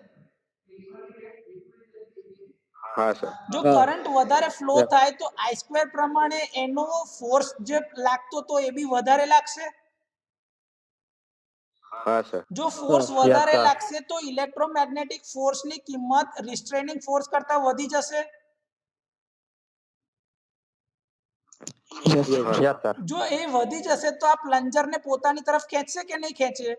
હા સર જો હા. કરંટ વધારે ફ્લો થાય તો આઈ સ્ક્વેર પ્રમાણે એનો ફોર્સ જે લાગતો તો એ બી વધારે લાગશે. હા સર જો ફોર્સ Yes, વધારે sir. લાગશે તો ઇલેક્ટ્રોમેગ્નેટિક ફોર્સની કિંમત રિસ્ટ્રેનિંગ ફોર્સ કરતા વધી જશે. yes sir Yes, sir. જો એ વધી જશે તો આ પ્લન્જરને પોતાની તરફ ખેંચશે કે નહીં ખેંચે?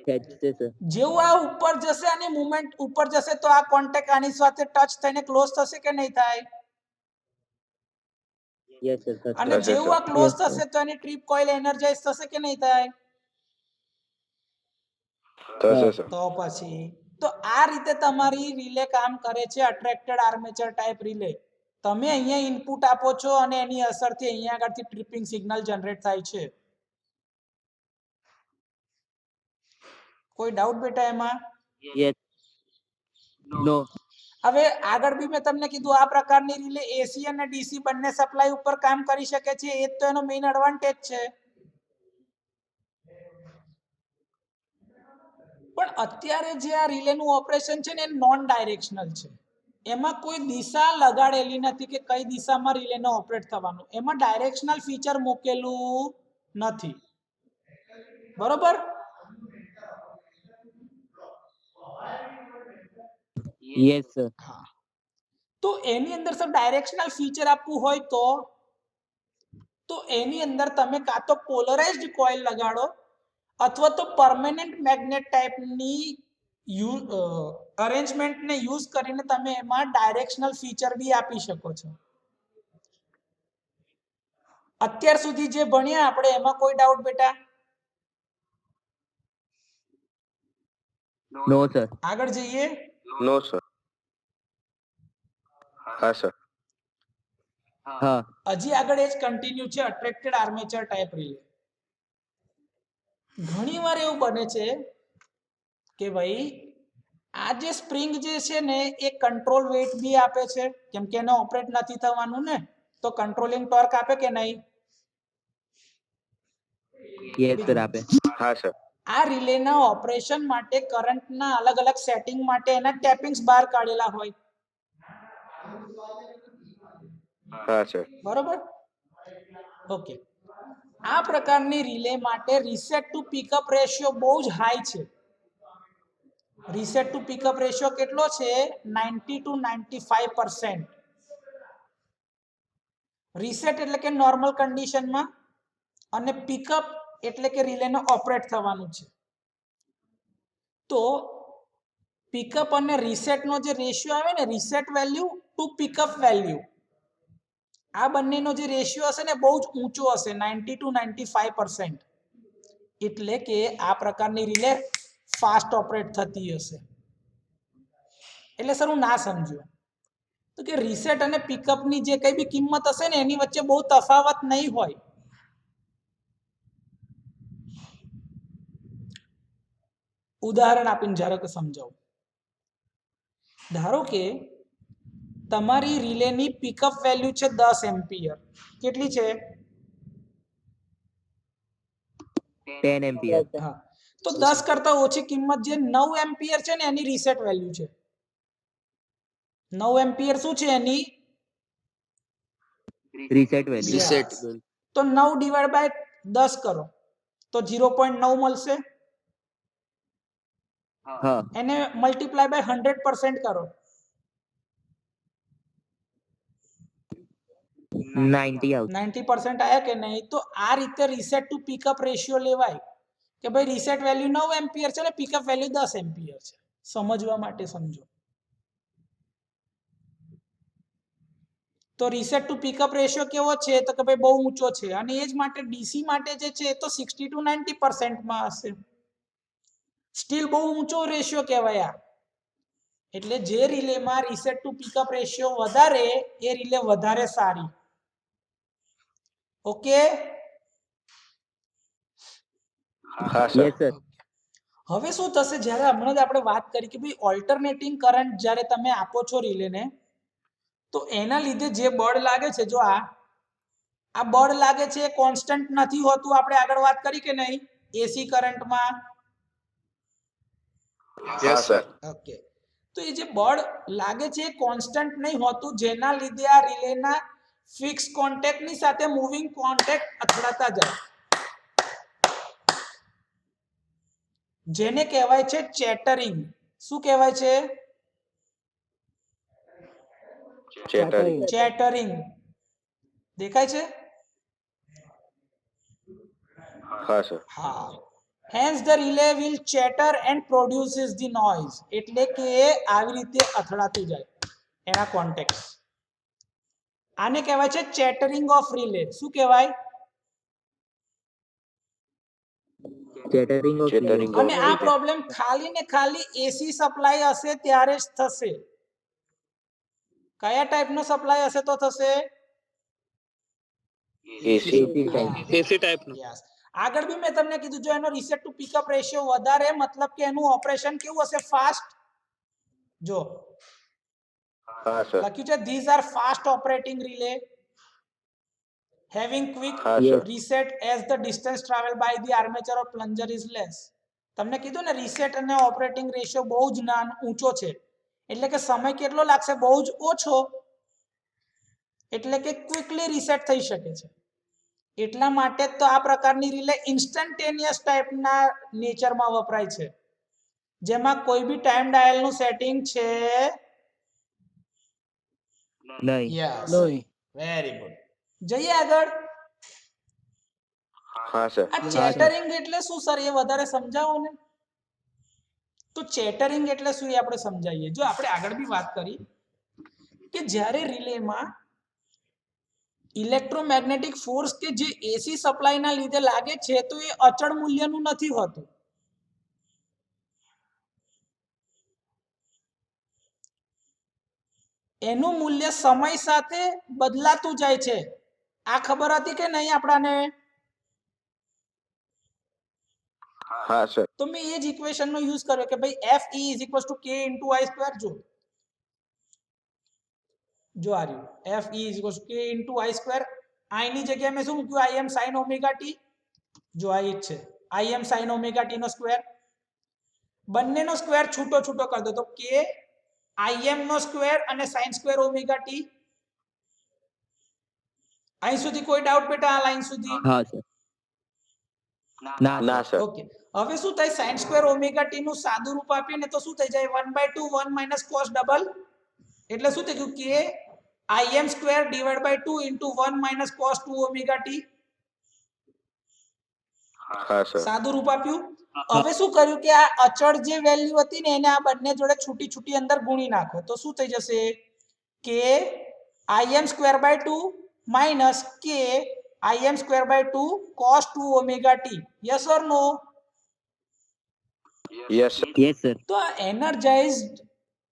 ખેંચશે, sir. જેવું આ ઉપર જશે આની મૂવમેન્ટ ઉપર જશે તો આ કોન્ટેક્ટ આની સાથે ટચ થઈને ક્લોઝ થશે કે નહીં થાય? Yes, sir. અને થશે, જેવું આ sir. Close Yes, sir. થશે તો એની ટ્રીપ કોઇલ એનર્જાઇઝ થશે કે નહીં થાય? થશે સર તો પછી તો આ રીતે તમારી રિલે કામ કરે છે, અટ્રેક્ટેડ આર્મેચર ટાઈપ રિલે. તમે અહીંયા ઇનપુટ આપો છો અને એની અસરથી અહીંયા આગળથી ટ્રિપિંગ સિગ્નલ જનરેટ થાય છે. કોઈ ડાઉટ બેટા એમાં? Yes. No. હવે આગળ બી મેં તમને કીધું આ પ્રકારની રિલે એસી અને ડીસી બંને સપ્લાય ઉપર કામ કરી શકે છે. એ જ તો એનો મેઇન એડવાન્ટેજ છે. પણ અત્યારે જે આ રિલેનું ઓપરેશન છે ને એ નોન ડાયરેક્શનલ છે. એમાં કોઈ દિશા લગાડેલી નથી કે કઈ દિશામાં રિલેને ઓપરેટ થવાનું. એમાં ડાયરેક્શનલ ફીચર મૂકેલું નથી. બરોબર? Yes, sir. હા. તો એની અંદર સર ડાયરેક્શનલ ફીચર આપવું હોય તો એની અંદર તમે કાં તો પોલરાઇઝ્ડ કોઇલ લગાડો અથવા તો પરમેનન્ટ મેગ્નેટ ટાઈપની અરેન્જમેન્ટને યુઝ કરીને તમે એમાં ડાયરેક્શનલ ફીચર બી આપી શકો છો. અત્યાર સુધી જે ભણ્યા આપણે એમાં કોઈ ડાઉટ બેટા? No, sir. આગળ જઈએ. नो सर हाँ सर हाँ. હજી આગળ એ જ કન્ટિન્યુ છે, અટ્રેક્ટેડ આર્મેચર ટાઈપ રિલે. ઘણી વાર એવું બને છે કે ભાઈ આ જે સ્પ્રિંગ જે છે ને એ કંટ્રોલ વેટ બી આપે છે, કેમ કે એને ઓપરેટ નથી થવાનું ને, તો કંટ્રોલિંગ ટોર્ક આપે કે નહીં? Yes, sir. આપે. हाँ सर આ રિલેના ઓપરેશન માટે કરંટના અલગ અલગ સેટિંગ માટે એના ટેપિંગ્સ બહાર કાઢેલા હોય, हाँ सर બરોબર? ઓકે, આ પ્રકારની રિલે માટે રીસેટ ટુ પિકઅપ રેશિયો બહુ જ હાઈ છે. રીસેટ ટુ પિકઅપ રેશિયો કેટલો છે? 90 to 95%. રીસેટ એટલે કે નોર્મલ કન્ડિશનમાં, અને પિકઅપ એટલે કે રિલેને ઓપરેટ થવાનું છે. તો પિકઅપ અને રીસેટનો જે રેશિયો આવે ને, reset value to pickup value, આ બંનેનો જે રેશિયો હશે ને બહુ જ ઊંચો હશે, 90 to 95%. એટલે કે આ પ્રકારની રિલે ફાસ્ટ ઓપરેટ થતી હશે. એટલે સર હું ના સમજ્યો તો કે રીસેટ અને પિકઅપની જે કઈ બી કિંમત હશે ને એની વચ્ચે બહુ તફાવત નહીં હોય. ઉદાહરણ આપીને ધારો કે સમજાવું. ધારો કે તમારી રિલેની પિકઅપ વેલ્યુ છે 10 એમ્પિયર. કેટલી છે? 10 ampere. હા, તો 10 કરતા ઓછી કિંમત જે 9 એમ્પિયર છે ને એની રીસેટ વેલ્યુ છે. 9 એમ્પિયર શું છે એની? Reset value. Reset. તો 9 ડિવાઇડ બાય 10 કરો તો 0.9 મળશે. हाँ. એને મલ્ટીપ્લાય બાય 100% કરો 90 out. 90% આયા કે નહીં? તો આ રીતે રીસેટ ટુ પિકઅપ રેશિયો લેવાય કે ભાઈ રીસેટ વેલ્યુ 9 એમ્પિયર છે અને પિકઅપ વેલ્યુ 10 એમ્પિયર છે. સમજવા માટે સમજો. તો રીસેટ ટુ પિકઅપ રેશિયો કેવો છે? તો કે ભાઈ બહુ ઊંચો છે, અને એ જ માટે ડીસી માટે જે છે તો 60 to 90% માં હશે. સ્ટીલ બહુ ઊંચો રેશિયો કહેવાય આ. એટલે જે રિલેમાં રીસેટ ટુ પિકઅપ રેશિયો વધારે એ રિલે વધારે સારી. ઓકે, हाँ सर Yes, sir. હવે શું થશે? જ્યારે હમણાં જ આપણે વાત કરી કે ભાઈ ઓલ્ટરનેટિંગ કરંટ જ્યારે તમે આપો છો રિલેને, તો એના લીધે જે બળ લાગે છે, જો આ બળ લાગે છે એ કોન્સ્ટન્ટ નથી હોતું. આપણે આગળ વાત કરી કે નહીં એસી કરંટમાં? हाँ सर ઓકે, તો એ જે બળ લાગે છે એ કોન્સ્ટન્ટ નહીં હોતું, જેના લીધે આ રિલેના ફિક્સ કોન્ટેક્ટની સાથે મૂવિંગ કોન્ટેક્ટ અથડાતા જાય, જેને કહેવાય છે ચેટરિંગ. શું કહેવાય છે? चेटरिंग ચેટરિંગ. દેખાય છે? हाँ सर હા. Hence the relay will chatter and produces the noise. એટલે કે આવી રીતે અથડાતું જાય એના કોન્ટેક્ટ. આને કહેવાય છે ચેટરિંગ ઓફ રિલે. શું કહેવાય? Chattering of Chattering relay. અને આ પ્રોબ્લેમ ખાલી ને ખાલી એસી સપ્લાય હશે ત્યારે જ થશે. કયા ટાઈપનો સપ્લાય હશે તો થશે? AC AC type. AC type નો. Yes. આગળ બી મેં તમને કીધું, જો એનો રીસેટ ટુ પિકઅપ રેશિયો વધારે મતલબ કે એનું ઓપરેશન કેવું હશે? ફાસ્ટ. જો हाँ सर લખ્યું છે these are fast operating relay having quick हाँ Yes. Sir reset as the distance traveled by the armature or plunger is less. તમને કીધું ને રીસેટ અને ઓપરેટિંગ રેશિયો બહુ જ ઊંચો છે, એટલે કે સમય કેટલો લાગશે? બહુ જ ઓછો, એટલે કે ક્વિકલી રીસેટ થઈ શકે છે. એટલા માટે તો આ પ્રકારની રિલે ઇન્સ્ટન્ટેનિયસ ટાઈપના નેચરમાં વપરાય છે, જેમાં કોઈ બી ટાઈમ ડાયલનું સેટિંગ છે નહીં. યસ, નહીં. Very good. જઈએ આગળ. हाँ सर આ ચેટરિંગ એટલે શું સર? એ વધારે સમજાવો ને. તો ચેટરિંગ એટલે શું એ આપણે સમજાવીએ. જો આપણે આગળ બી વાત કરી કે જ્યારે રિલેમાં ઇલેક્ટ્રોમેગ્નેટિક ફોર્સ કે જે એસી સપ્લાયના લીધે લાગે છે તો એ અચળ મૂલ્યનું નથી હોતું. એનું મૂલ્ય સમય સાથે બદલાતું જાય છે. આ ખબર હતી કે નહીં આપણાને? હા સર. તો મેં એ જ ઇક્વેશન નો યુઝ કર્યો કે ભાઈ Fe is equals to k into I square. જો આ રહ્યું Fe is equals to k into I square. I ની જગ્યાએ મેં શું મૂક્યું? I am sin omega t. જો આ એક છે I am sin omega t નો સ્ક્વેર. બંનેનો સ્ક્વેર છૂટો છૂટો કરી દો તો k I am નો સ્ક્વેર અને sin સ્ક્વેર omega t. અહીં સુધી કોઈ ડાઉટ બેટા? આ લાઈન સુધી? હા સર. ના ના સર. સર. ઓકે. હવે શું થાય? sin સ્ક્વેર ઓમેગા ટી નું સાદું રૂપ આપીએ ને તો શું થઈ જાય? 1/2 1 minus cos ડબલ. એટલે શું થઈ ગયું? k im square divide by 2 into 1 minus cos 2 omega t. હા સર. સાદું રૂપ આપ્યું. હવે શું કર્યું કે આ અચળ જે વેલ્યુ હતી ને એને આ બંને જોડે છૂટી છૂટી અંદર ગુણી નાખો તો શું થઈ જશે? k im square by 2 minus k im square by 2 cos 2 omega t. Yes or no? Yes sir. Yes sir. તો આ એનર્જાઇઝ્ડ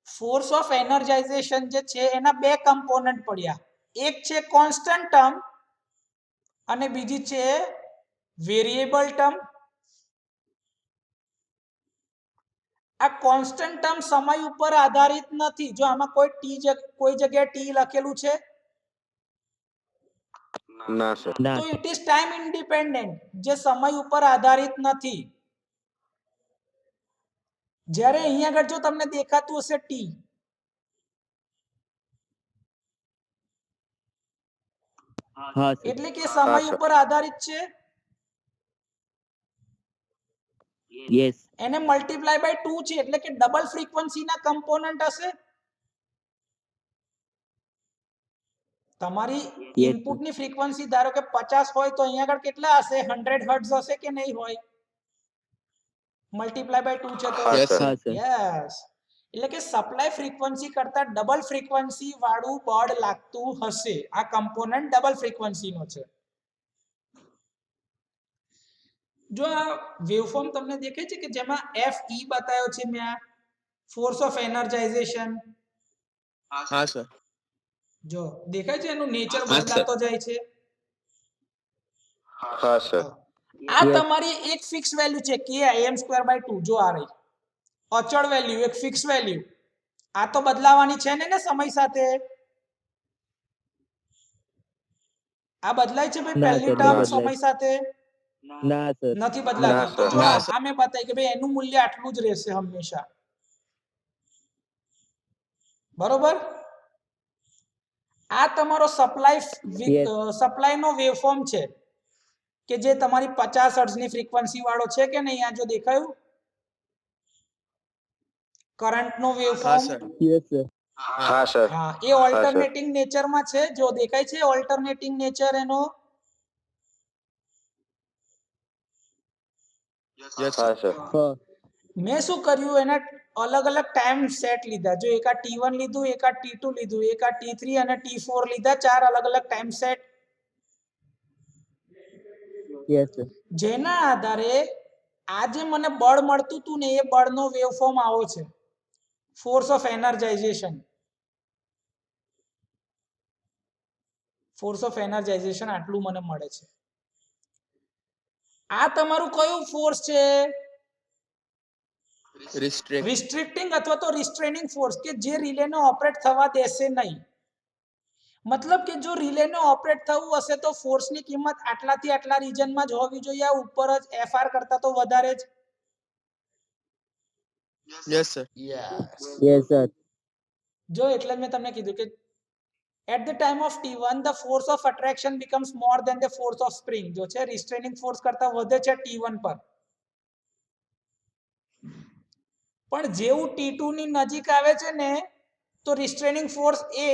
ફોર્સ ઓફ એનર્જાઇઝેશન જે છે એના બે કમ્પોનન્ટ પડ્યા. એક છે કોન્સ્ટન્ટ ટર્મ અને બીજી છે વેરિયેબલ ટર્મ. આ કોન્સ્ટન્ટ ટર્મ સમય ઉપર આધારિત નથી. જો આમાં કોઈ જગ્યાએ t લખેલું છે? ના સર. ના તો sir. It is time independent, જે સમય ઉપર આધારિત નથી. જ્યારે અહીંયા આગળ જો તમને દેખાતું હશે t, હા સર. એટલે કે સમય હા, સર. ઉપર આધારિત છે. યસ. એને મલ્ટીપ્લાય બાય 2 છે એટલે કે ડબલ ફ્રીક્વન્સી ના કમ્પોનન્ટ હશે. તમારી Yes, ઇનપુટ ની ફ્રીક્વન્સી ધારો કે 50 હોય તો અહીંયા આગળ કેટલા હશે? 100 હર્ટ્ઝ હશે કે નહીં હોય? મલ્ટીપ્લાય બાય 2 છે તો હા Yes, સર. હા સર. યસ. એટલે કે સપ્લાય ફ્રીક્વન્સી કરતા ડબલ ફ્રીક્વન્સી વાળું બળ લાગતું હશે. આ કમ્પોનન્ટ ડબલ ફ્રીક્વન્સી નો છે. જો આ વેવફોર્મ તમને દેખાય છે કે જેમાં Fe બતાવ્યો છે મેં, આ ફોર્સ ઓફ એનર્જાઇઝેશન. હા સર. જો દેખાય છે એનું નેચર હા, સર. બદલાતો જાય છે. હા સર. આ Yes. તમારી એક ફિક્સ વેલ્યુ છે કે im સ્ક્વેર બાય 2. જો આ રહી અચળ વેલ્યુ, એક ફિક્સ વેલ્યુ. આ તો બદલાવાની છે ને સમય સાથે? આ બદલાય છે ભાઈ? ના પહેલી સર, ટર્મ નહીં સમય બદલાય. સાથે ના સર. નથી ના, બદલાતી. તો સર. જો ના, સર. આ મેં બતાવી કે ભાઈ એનું મૂલ્ય આટલું જ રહેશે હંમેશા. બરોબર? આ તમારો Yes. સપ્લાય નો વેવફોર્મ છે કે જે તમારી 50 હર્ટ્ઝ ની ફ્રીક્વન્સી વાળો છે કે નહીં? આ જો દેખાયું કરંટ નો હા વેવફોર્મ. સર. Yes sir. હા સર. હા, એ ઓલ્ટરનેટિંગ નેચર માં છે. જો દેખાય છે ઓલ્ટરનેટિંગ નેચર એનો? Yes, હા sir. સર. હા. મેં શું કર્યું? એના અલગ અલગ ટાઈમ સેટ લીધા. જો એક આ T1 લીધું, એક આ T2 લીધું, એક આ T3 અને T4 લીધા. 4 અલગ અલગ ટાઈમ સેટ, યસ સર. જેના આધારે આ જે મને બળ મળતું હતું ને એ બળનો વેવફોર્મ આવો છે. Force of energisation. Force of energisation આટલું મને મળે છે. આ તમારું કયું ફોર્સ છે? Restrict. રિસ્ટ્રિક્ટિંગ અથવા તો રિસ્ટ્રેનિંગ ફોર્સ, કે જે રિલેને ઓપરેટ થવા દેશે નહીં. મતલબ કે જો રિલેને ઓપરેટ થવું હશે તો ફોર્સની કિંમત આટલાથી આટલા રીજનમાં જ હોવી જોઈએ. આ ઉપર જ Fr કરતા તો વધારે જ. Yes, sir. Yes sir. જો એટલે મેં તમને કીધું કે at the time of T1 the force of attraction becomes more than the force of spring. જો છે રિસ્ટ્રેનિંગ ફોર્સ કરતા વધે છે T1 પર. પણ જેવું T2 ની નજીક આવે છે ને તો રિસ્ટ્રેનિંગ ફોર્સ એ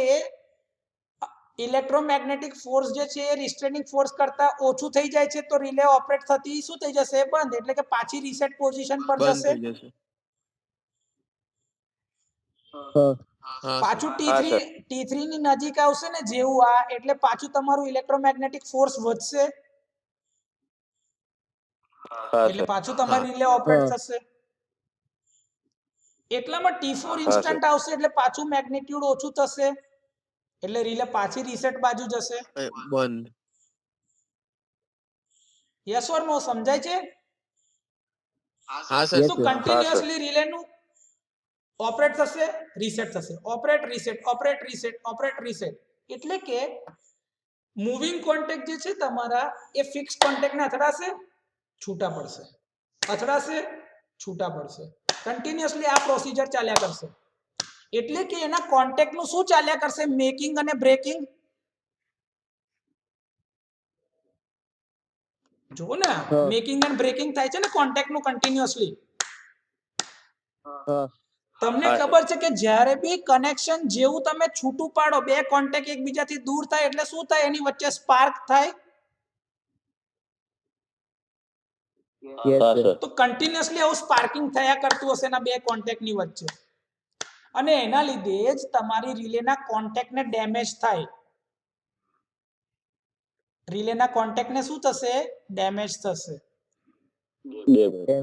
ઇલેક્ટ્રોમેગ્નેટિક ફોર્સ જે છે એ રિસ્ટ્રેનિંગ ફોર્સ કરતા ઓછું થઈ જાય છે. તો રિલે ઓપરેટ થતી શું થઈ જશે? બંધ. એટલે કે પાછી રીસેટ પોઝિશન પર બંધ જશે. થઈ જશે. હા. હા સર. પાછું હા, સર. T3 ની નજીક આવશે ને જેવું આ, એટલે પાછું તમારું ઇલેક્ટ્રોમેગ્નેટિક ફોર્સ વધશે. હા એટલે સર. પાછું તમારી રિલે ઓપરેટ થશે. એટલામાં T4 હા, ઇન્સ્ટન્ટ આવશે એટલે પાછું મેગ્નિટ્યુડ ઓછું થશે એટલે રિલે પાછી રીસેટ બાજુ જશે. બંધ. યસ ઓર નો સમજાય છે? હા સર. Yes, તો sir. કન્ટિન્યુઅસલી રિલેનું ઓપરેટ થશે, રીસેટ થશે, operate reset, operate reset, operate reset. એટલે કે મૂવિંગ કોન્ટેક્ટ જે છે તમારા એ ફિક્સ કોન્ટેક્ટને અથડાશે, છૂટા પડશે, અથડાશે, છૂટા પડશે. કન્ટિન્યુઅસલી આ પ્રોસીજર ચાલ્યા કરશે. એટલે કે એના કોન્ટેક્ટનું શું ચાલ્યા કરશે? મેકિંગ અને બ્રેકિંગ. જુઓ ને, હા. મેકિંગ એન્ડ બ્રેકિંગ થાય છે ને કોન્ટેક્ટનું કન્ટિન્યુઅસલી. હા. તમને હા, ખબર છે કે જ્યારે બી કનેક્શન જેવું તમે છૂટું પાડો, બે કોન્ટેક્ટ એકબીજાથી દૂર થાય એટલે શું થાય? એની વચ્ચે સ્પાર્ક થાય. Yes, હા sir. સર. તો કન્ટિન્યુઅસલી આવું સ્પાર્કિંગ થયા કરતું હશે એના બે કોન્ટેક્ટની વચ્ચે, અને એના લીધે જ તમારી રિલેના કોન્ટેક્ટને ડેમેજ થાય. રિલેના કોન્ટેક્ટને શું થશે? ડેમેજ થશે.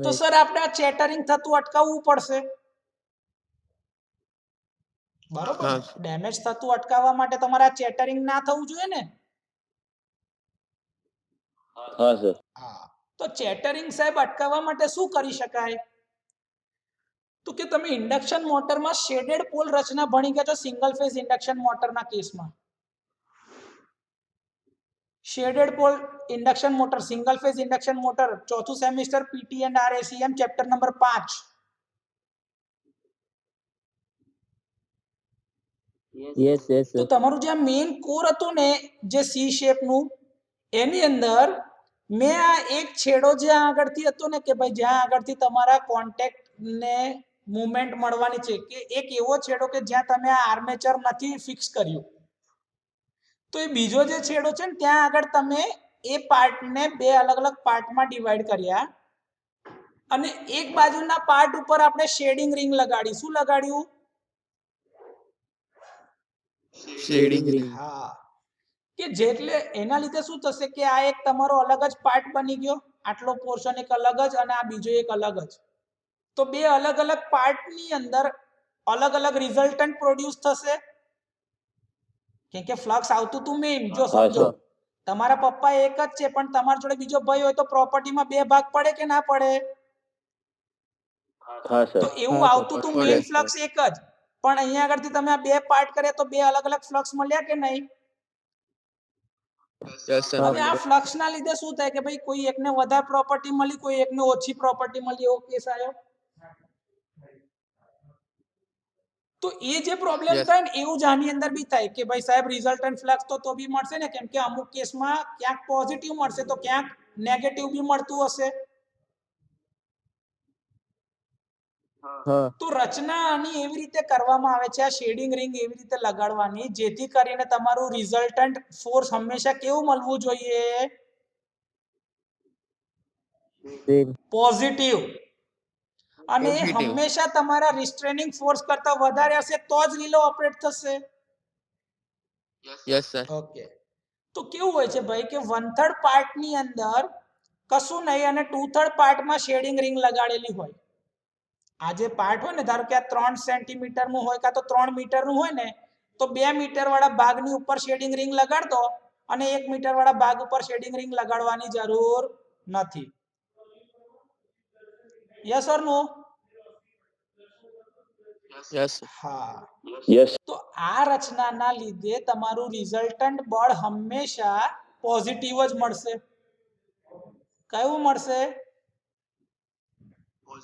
તો સર આપણે આ ચેટરિંગ થતું અટકાવવું પડશે, બરોબર? હા. ડેમેજ થતું અટકાવવા માટે તમારે આ ચેટરિંગ ના થવું જોઈએ ને. હા સર. હા, તો ચેટરિંગ સાહેબ અટકાવવા માટે શું કરી શકાય? તો કે તમે ઇન્ડક્શન મોટરમાં શેડેડ પોલ રચના ભણી ગયા છો સિંગલ ફેઝ ઇન્ડક્શન મોટરના કેસમાં. Shaded pole induction motor, single phase induction motor, ચોથું semester PT and RACM chapter number 5. Yes, yes, તો sir. તમારું જે મેઇન કોર હતું ને, જે સી શેપનું, એની અંદર મેં આ એક છેડો જ્યાં આગળથી હતો ને, કે ભાઈ જ્યાં આગળથી તમારા કોન્ટેક્ટને મુવમેન્ટ મળવાની છે, કે એક એવો છેડો કે જ્યાં તમે આ આર્મેચર નથી ફિક્સ કર્યું, તો એ બીજો જે છેડો છે ને ત્યાં આગળ તમે એ પાર્ટને બે અલગ અલગ પાર્ટમાં ડિવાઈડ કર્યા, અને એક બાજુના પાર્ટ ઉપર આપણે શેડિંગ રિંગ લગાડી. શું લગાડ્યું? Shading ring. હા, કે જેટલે એના લીધે શું થશે કે આ એક તમારો અલગ જ પાર્ટ બની ગયો, આટલો પોર્શન એક અલગ જ અને આ બીજો એક અલગ જ. તો બે અલગ અલગ પાર્ટની અંદર અલગ અલગ રિઝલ્ટન્ટ પ્રોડ્યુસ થશે, કેમ કે ફ્લક્સ આવતું તું મેઇન. જો સમજો, તમારા પપ્પા એક જ છે પણ તમારા જોડે બીજો ભાઈ હોય તો પ્રોપર્ટીમાં બે ભાગ પડે કે ના પડે? હા સર. તો એવું હા, આવતું તું મેઇન ફ્લક્સ એક જ, પણ અહીંયા આગળથી તમે આ બે પાર્ટ કરે તો બે અલગ અલગ ફ્લક્સ મળ્યા કે નહીં? Yes sir. હવે આ ફ્લક્સ ના લીધે શું થાય કે ભાઈ કોઈ એકને વધારે પ્રોપર્ટી મળી, કોઈ એકને ઓછી પ્રોપર્ટી મળી, એવો કેસ આવ્યો. તો એ જે પ્રોબ્લેમ Yes. થાય ને એવું જ આની અંદર બી થાય કે ભાઈ સાહેબ રિઝલ્ટન્ટ ફ્લક્સ તો બી મળશે ને, કેમ કે અમુક કેસમાં ક્યાંક પોઝિટિવ મળશે તો ક્યાંક નેગેટિવ બી મળતું હશે. હા. તો રચના આની એવી રીતે કરવામાં આવે છે, આ શેડિંગ રિંગ એવી રીતે લગાડવાની જેથી કરીને તમારું રિઝલ્ટન્ટ ફોર્સ હંમેશા કેવું મળવું જોઈએ? Same. પોઝિટિવ. અને એ Positive. હંમેશા તમારા રિસ્ટ્રેનિંગ ફોર્સ કરતા વધારે હશે તો જ રિલે ઓપરેટ થશે. Yes sir. ઓકે, તો કેવું હોય છે ભાઈ કે 1/3 પાર્ટની અંદર કશું નહીં અને 2/3 પાર્ટમાં શેડિંગ રિંગ લગાડેલી હોય. આ જે પાર્ટ હોય ને, ધારો કે આ 3 સેન્ટીમીટરનું હોય કાં તો 3 મીટરનું હોય ને, તો 2 મીટર વાળા ભાગની ઉપર શેડિંગ રિંગ લગાડ દો અને 1 મીટર વાળા ભાગ ઉપર શેડિંગ રિંગ લગાડવાની જરૂર નથી. Yes or no? યસ. હા. યસ. તો આ રચનાના લીધે તમારું રિઝલ્ટન્ટ બળ હંમેશા પોઝિટિવ જ મળશે. કયું મળશે?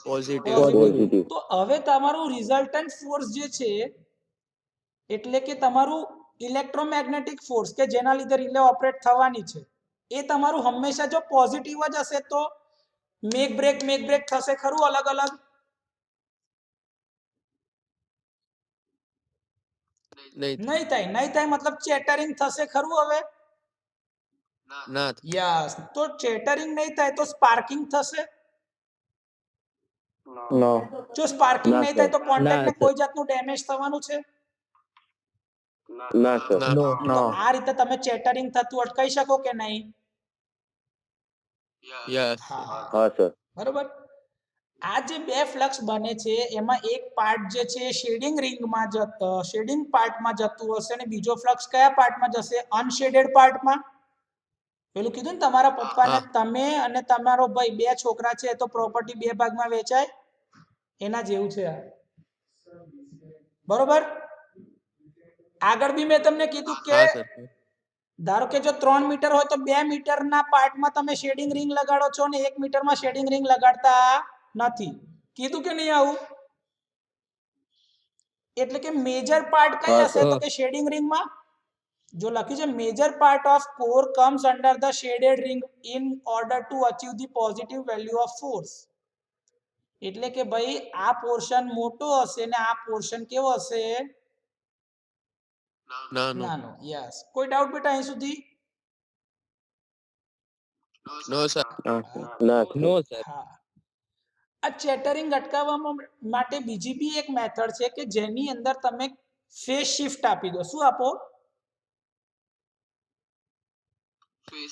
પોઝિટિવ. પોઝિટિવ. તો હવે તમારું રિઝલ્ટન્ટ ફોર્સ જે છે, એટલે કે તમારું ઇલેક્ટ્રોમેગ્નેટિક ફોર્સ કે જેના લીધે રિલે ઓપરેટ થવાની છે, એ તમારું હંમેશા જો પોઝિટિવ જ હશે તો મેક બ્રેક થશે ખરું અલગ અલગ? નહીં થાય મતલબ ચેટરિંગ થશે ખરું? હવે ના. યસ, તો ચેટરિંગ નહીં થાય તો સ્પાર્કિંગ થશે. નો. જો સ્પાર્કિંગ ના, નહીં સર. થાય તો કોન્ટેક્ટને ના, સર. કોઈ જાતનું ડેમેજ થવાનું છે? ના સર. ના. No. તો આ રીતે તમે ચેટરિંગ થતું અટકાઈ શકો કે નહીં? યસ. હા, હા સર. બરોબર. આ જે બે ફ્લક્સ બને છે એમાં એક પાર્ટ જે છે શેડિંગ રિંગમાં શેડિંગ પાર્ટમાં જતું હશે અને બીજો ફ્લક્સ કયા પાર્ટમાં જશે? અનશેડેડ પાર્ટમાં. પેલું કીધું ને તમારા પપ્પાને હા. તમે અને તમારો ભાઈ બે છોકરા છે તો પ્રોપર્ટી બે ભાગમાં વેચાય, એના જેવું છે આ. બરોબર. આગળ બી મેં તમને કીધું કે હા સર ધારો કે જો 3 મીટર હોય તો 2 મીટરના પાર્ટમાં તમે શેડિંગ રિંગ લગાડો છો ને 1 મીટરમાં શેડિંગ રિંગ લગાડતા નથી. કીધું કે નહીં આવું? એટલે કે મેજર પાર્ટ કઈ હા, હશે? સર. તો કે શેડિંગ રિંગમાં. જો લખ્યું છે major part of core comes under the shaded ring in order to achieve the positive value of force. એટલે કે ભાઈ આ પોર્શન મોટો હશે ને આ પોર્શન કેવો હશે? નાનો નાનો. યસ. કોઈ ડાઉટ બેટા અહીં સુધી? નો સર ના સર. નો સર. હા. આ ચેટરિંગ અટકાવવા માટે બીજી બી એક મેથડ છે કે જેની અંદર તમે ફેઝ શિફ્ટ આપી દો. શું આપો?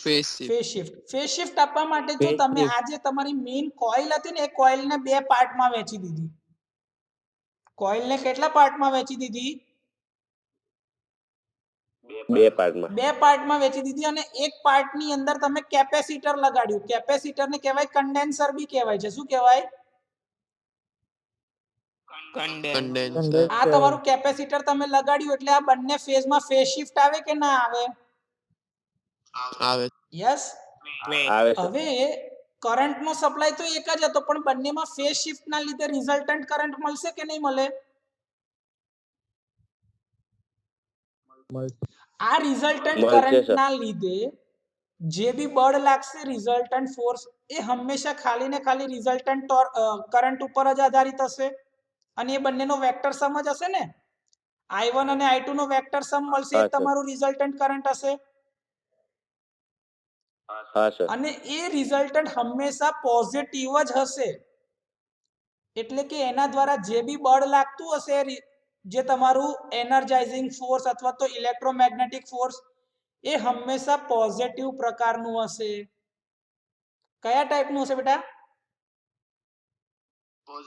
ફેસ શિફ્ટ ફેઝ શિફ્ટ આપવા માટે જો Phase તમે shift. આ જે તમારી મેઇન કોઇલ હતી ને એ કોઇલને બે પાર્ટમાં વહેંચી દીધી. કોઇલને કેટલા પાર્ટમાં વહેંચી દીધી? બે પાર્ટમાં. બે પાર્ટમાં વહેંચી દીધી અને એક પાર્ટની અંદર તમે કેપેસિટર લગાડ્યું. કેપેસિટરને કહેવાય કન્ડેન્સર બી કહેવાય છે. શું કહેવાય? કન્ડેન્સર આ તમારું કેપેસિટર તમે લગાડ્યું એટલે આ બંને ફેઝમાં ફેઝ શિફ્ટ આવે કે ના આવે? આવે યસ. આવે સર. હવે કરંટનો સપ્લાય તો એક જ હતો પણ બંનેમાં ફેઝ શિફ્ટના લીધે રિઝલ્ટન્ટ કરંટ મળશે કે નહીં મળે? આ રિઝલ્ટન્ટ મળશે, કરંટના લીધે જે બી બળ લાગશે રિઝલ્ટન્ટ ફોર્સ એ હંમેશા ખાલી ને ખાલી રિઝલ્ટન્ટ કરંટ ઉપર જ આધારિત હશે અને એ બંનેનો વેક્ટર સમ જ હશે ને. I1 અને I2 નો વેક્ટર સમ મળશે એ હા, સર. તમારું રિઝલ્ટન્ટ કરંટ હશે હા સર. અને એ રિઝલ્ટન્ટ હંમેશા પોઝિટિવ જ હશે. એટલે કે એના દ્વારા જે બી બળ લાગતું હશે જે તમારું એનર્જાઇઝિંગ ફોર્સ અથવા તો ઇલેક્ટ્રોમેગ્નેટિક ફોર્સ એ હંમેશા પોઝિટિવ પ્રકારનું હશે. કયા ટાઈપનું હશે બેટા?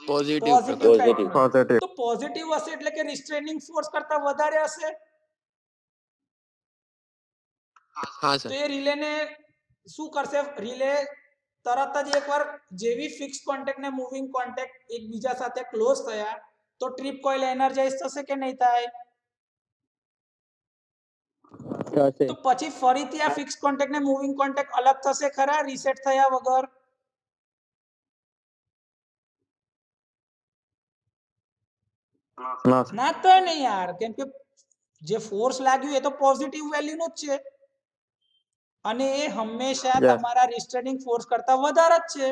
Positive positive Positive. ટાઈપનું. તો પોઝિટિવ હશે એટલે કે રિસ્ટ્રેનિંગ ફોર્સ કરતા વધારે હશે. હા તો સર એ રિલેને શું કરશે? રિલે તરત જ એકવાર જેવી ફિક્સ કોન્ટેક્ટ ને મૂવિંગ કોન્ટેક્ટ એકબીજા સાથે ક્લોઝ થયા તો ટ્રીપ કોઇલ એનર્જાઇઝ થશે કે નહીં થાય? થશે. તો પછી ફરીથી આ ફિક્સ કોન્ટેક્ટ ને મૂવિંગ કોન્ટેક્ટ અલગ થશે ખરા રીસેટ થયા વગર? ના તો નહીં યાર, કેમ કે જે ફોર્સ લાગ્યું એ તો પોઝિટિવ વેલ્યુ નું જ છે અને એ હંમેશા તમારા રિસ્ટ્રેનિંગ ફોર્સ કરતા વધારે જ છે.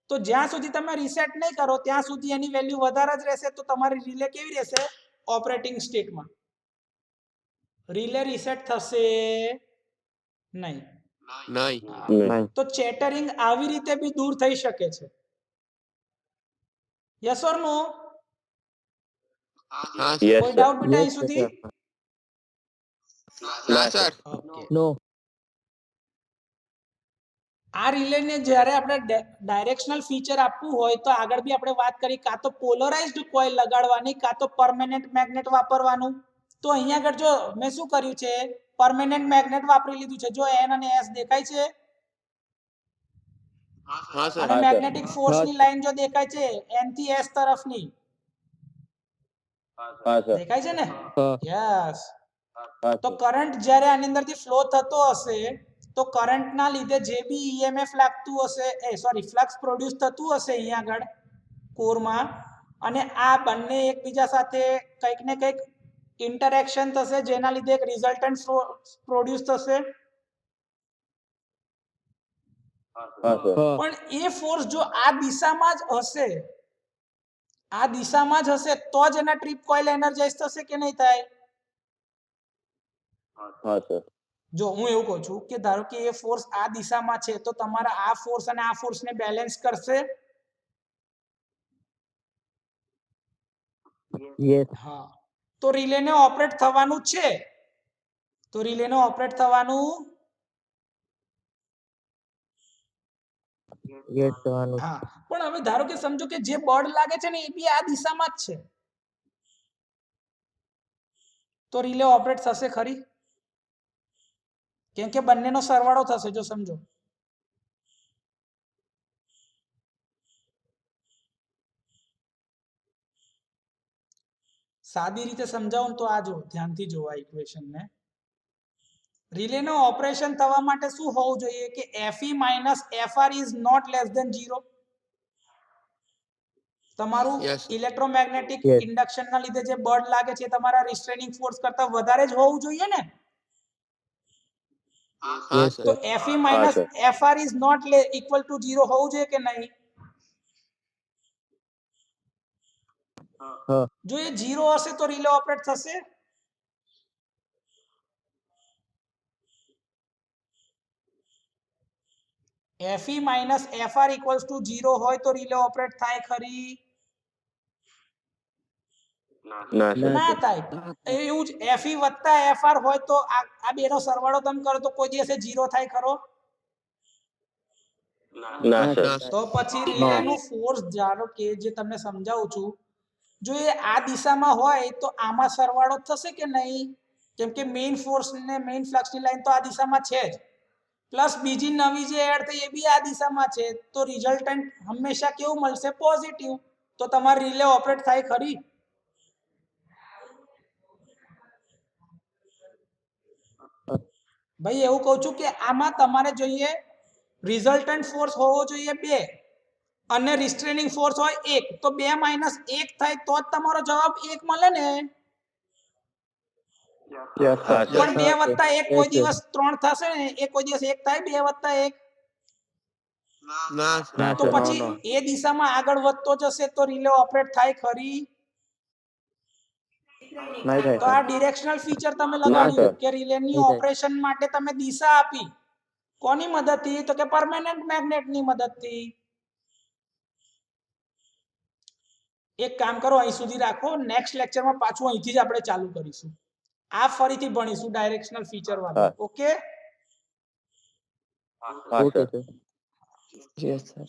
તો જ્યાં સુધી તમે રીસેટ નહીં કરો ત્યાં સુધી એની વેલ્યુ વધારે જ રહેશે. તો તમારી રિલે કેવી રહેશે? ઓપરેટિંગ સ્ટેટમાં. રિલે રીસેટ થશે નહીં. નહીં નહીં. તો ચેટરિંગ આવી રીતે બી દૂર થઈ શકે છે. યસ ઓર નો? હા Yes, કોઈ sir. ડાઉટ બેટા અહીં Yes, સુધી? sir. ના સર ઓકે. નો. આ રિલેને જ્યારે આપણે ડાયરેક્શનલ ફીચર આપવું હોય તો આગળ બી આપણે વાત કરી કાં તો પોલરાઇઝ્ડ કોઇલ લગાડવાની કાં તો પરમેનન્ટ મેગ્નેટ વાપરવાનું. તો અહીંયા આગળ જો મેં શું કર્યું છે? પરમેનન્ટ મેગ્નેટ વાપરી લીધું છે. જો N અને S દેખાય છે હા સર અને હા, સર. મેગ્નેટિક ફોર્સની હા. લાઈન જો દેખાય છે N થી S તરફની હા સર. દેખાય છે ને? હા. યસ. હા તો સર. કરંટ જ્યારે આની અંદરથી ફ્લો થતો હશે તો કરંટના લીધે જે બી EMF લાગતું હશે ફ્લક્સ પ્રોડ્યુસ થતું હશે અહીંયા આગળ કોરમાં અને આ બંને એકબીજા સાથે કંઈક ને કંઈક ઇન્ટરેક્શન થશે જેના લીધે એક રિઝલ્ટન્ટ પ્રોડ્યુસ થશે. હા સર. હા. પણ એ ફોર્સ જો આ દિશામાં જ હશે તો જ એના ટ્રીપ કોઇલ એનર્જાઇઝ થશે કે નહીં થાય? હા સર. જો હું એવું કહું છું કે ધારો કે એ ફોર્સ આ દિશામાં છે તો તમારા આ ફોર્સ અને આ ફોર્સને બેલેન્સ કરશે. Yes. હા. તો રિલેને ઓપરેટ થવાનું છે. તો રિલેને ઓપરેટ થવાનું Yes થવાનું. હા. પણ હવે ધારો કે સમજો કે જે બળ લાગે છે ને એ બી આ દિશામાં જ છે, તો રિલે ઓપરેટ થશે ખરી? કેમ કે બંનેનો સરવાળો થશે. જો સમજો, સાદી રીતે સમજાવું તો આ જો ધ્યાનથી જોવા ઇક્વેશન ને. રિલેનો ઓપરેશન થવા માટે શું હોવું જોઈએ કે Fe - Fr is not less than 0. તમારું Yes. Electromagnetic Yes. ઇન્ડક્શન ના લીધે જે બળ લાગે છે તમારા રિસ્ટ્રેનિંગ ફોર્સ કરતા વધારે જ હોવું જોઈએ ને. હા Yes, સર તો sir. Fe હા, - sir. Fr is not equal to 0 હોવું જોઈએ કે નહીં? હા. જો એ 0 હશે તો રિલે ઓપરેટ થશે? Fe - Fr ઇક્વલ્સ ટુ 0 હોય તો રિલે ઓપરેટ થાય ખરી? ના ના, સર ના sir. થાય. એવું જ Fe + Fr હોય તો આ બેનો સરવાળો તમે કરો તો કોઈ દિવસે 0 થાય ખરો? ના સર ના તો પછી ના. રિલેનું ફોર્સ, ધારો કે જે તમને સમજાવું છું, જો એ આ દિશામાં હોય તો આમાં સરવાળો થશે કે નહીં? કેમ કે મેઇન ફોર્સ ને મેઇન ફ્લક્સની લાઈન તો આ દિશામાં છે જ, પ્લસ બીજી નવી જે એડ થઈ એ બી આ દિશામાં છે, તો રિઝલ્ટન્ટ હંમેશા કેવું મળશે? પોઝિટિવ. તો તમારી રિલે ઓપરેટ થાય ખરી? ભાઈ એવું કહું છું કે આમાં તમારે જોઈએ રિઝલ્ટન્ટ ફોર્સ હોવો જોઈએ 2 અને રિસ્ટ્રેનિંગ ફોર્સ હોય 1, તો 2 - 1 થાય તો જ તમારો જવાબ 1 મળે ને. Yes, sir. હા, sir. પણ 2 + 1 કોઈ Yes, sir. દિવસ 3 થશે ને? એ કોઈ દિવસ 1 થાય? 2 + 1? ના સર ના તો સર પછી એ દિશામાં આગળ વધતો જશે તો રિલે ઓપરેટ થાય ખરી? નહીં થાય, તો sir. આ ડિરેક્શનલ ફીચર તમે ના, લગાડ્યું sir. કે રિલેની નહીં થાય. ઓપરેશન માટે તમે દિશા આપી. કોની મદદથી? તો કે પરમેનન્ટ મેગ્નેટની મદદથી. એક કામ કરો, અહીં સુધી રાખો. નેક્સ્ટ લેક્ચરમાં પાછું અહીંથી જ આપણે ચાલુ કરીશું. આ ફરીથી ભણીશું ડાયરેક્શનલ ફીચર વાળું. હા. ઓકે? હા Okay, sir sir. Yes, sir.